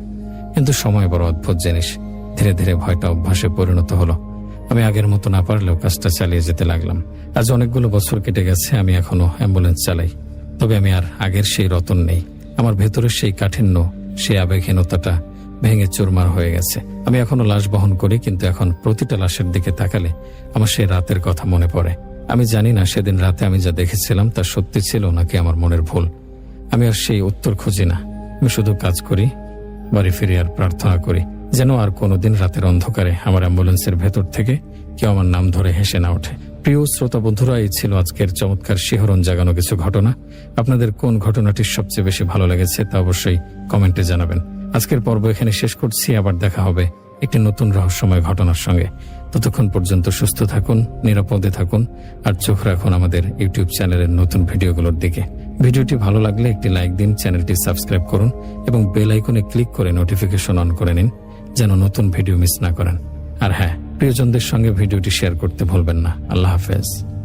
কিন্তু সময় বড় অদ্ভুত জিনিস। ধীরে ধীরে ভয়টা অভ্যাসে পরিণত হলো। আমি আগের মতো না পারলেও কাজটা চালিয়ে যেতে লাগলাম। আজ অনেকগুলো বছর কেটে গেছে, আমি এখনো অ্যাম্বুলেন্স চালাই। তবে আমি আর আগের সেই রতন নেই। আমার ভেতরের সেই কাঠিন্য, সেই আবেগহীনতাটা ভেঙে চুরমার হয়ে গেছে। আমি এখনো লাশ বহন করি, কিন্তু এখন প্রতিটা লাশের দিকে তাকালে আমার সেই রাতের কথা মনে পড়ে। আমি জানি না সেদিন রাতে আমি যা দেখেছিলাম তা সত্যি ছিল নাকি আমার মনের ভুল। আমি আর সেই উত্তর খুঁজি না। আমি শুধু কাজ করি, বাড়ি ফিরে আর প্রার্থনা করি যেন আর কোনোদিন রাতের অন্ধকারে আমার অ্যাম্বুলেন্সের ভেতর থেকে কেউ আমার নাম ধরে হেসে না ওঠে। প্রিয় শ্রোতা বন্ধুরা, এই ছিল আজকের চমৎকার শিহরণ জাগানো কিছু ঘটনা। আপনাদের কোন ঘটনাটি সবচেয়ে বেশি ভালো লেগেছে তা অবশ্যই কমেন্টে জানাবেন। আজকের পর্ব এখানে শেষ করছি। আবার দেখা হবে একটি নতুন রহস্যময় ঘটনার সঙ্গে। ততক্ষণ পর্যন্ত সুস্থ থাকুন, নিরাপদে থাকুন আর চোখ রাখুন আমাদের ইউটিউব চ্যানেলের নতুন ভিডিওগুলোর দিকে। ভিডিওটি ভালো লাগলে একটি লাইক দিন, চ্যানেলটি সাবস্ক্রাইব করুন এবং বেল আইকনে ক্লিক করে নোটিফিকেশন অন করে নিন, যেন নতুন ভিডিও মিস না করেন। আর হ্যাঁ, প্রিয়জনদের সঙ্গে ভিডিওটি শেয়ার করতে ভুলবেন না। আল্লাহ হাফেজ।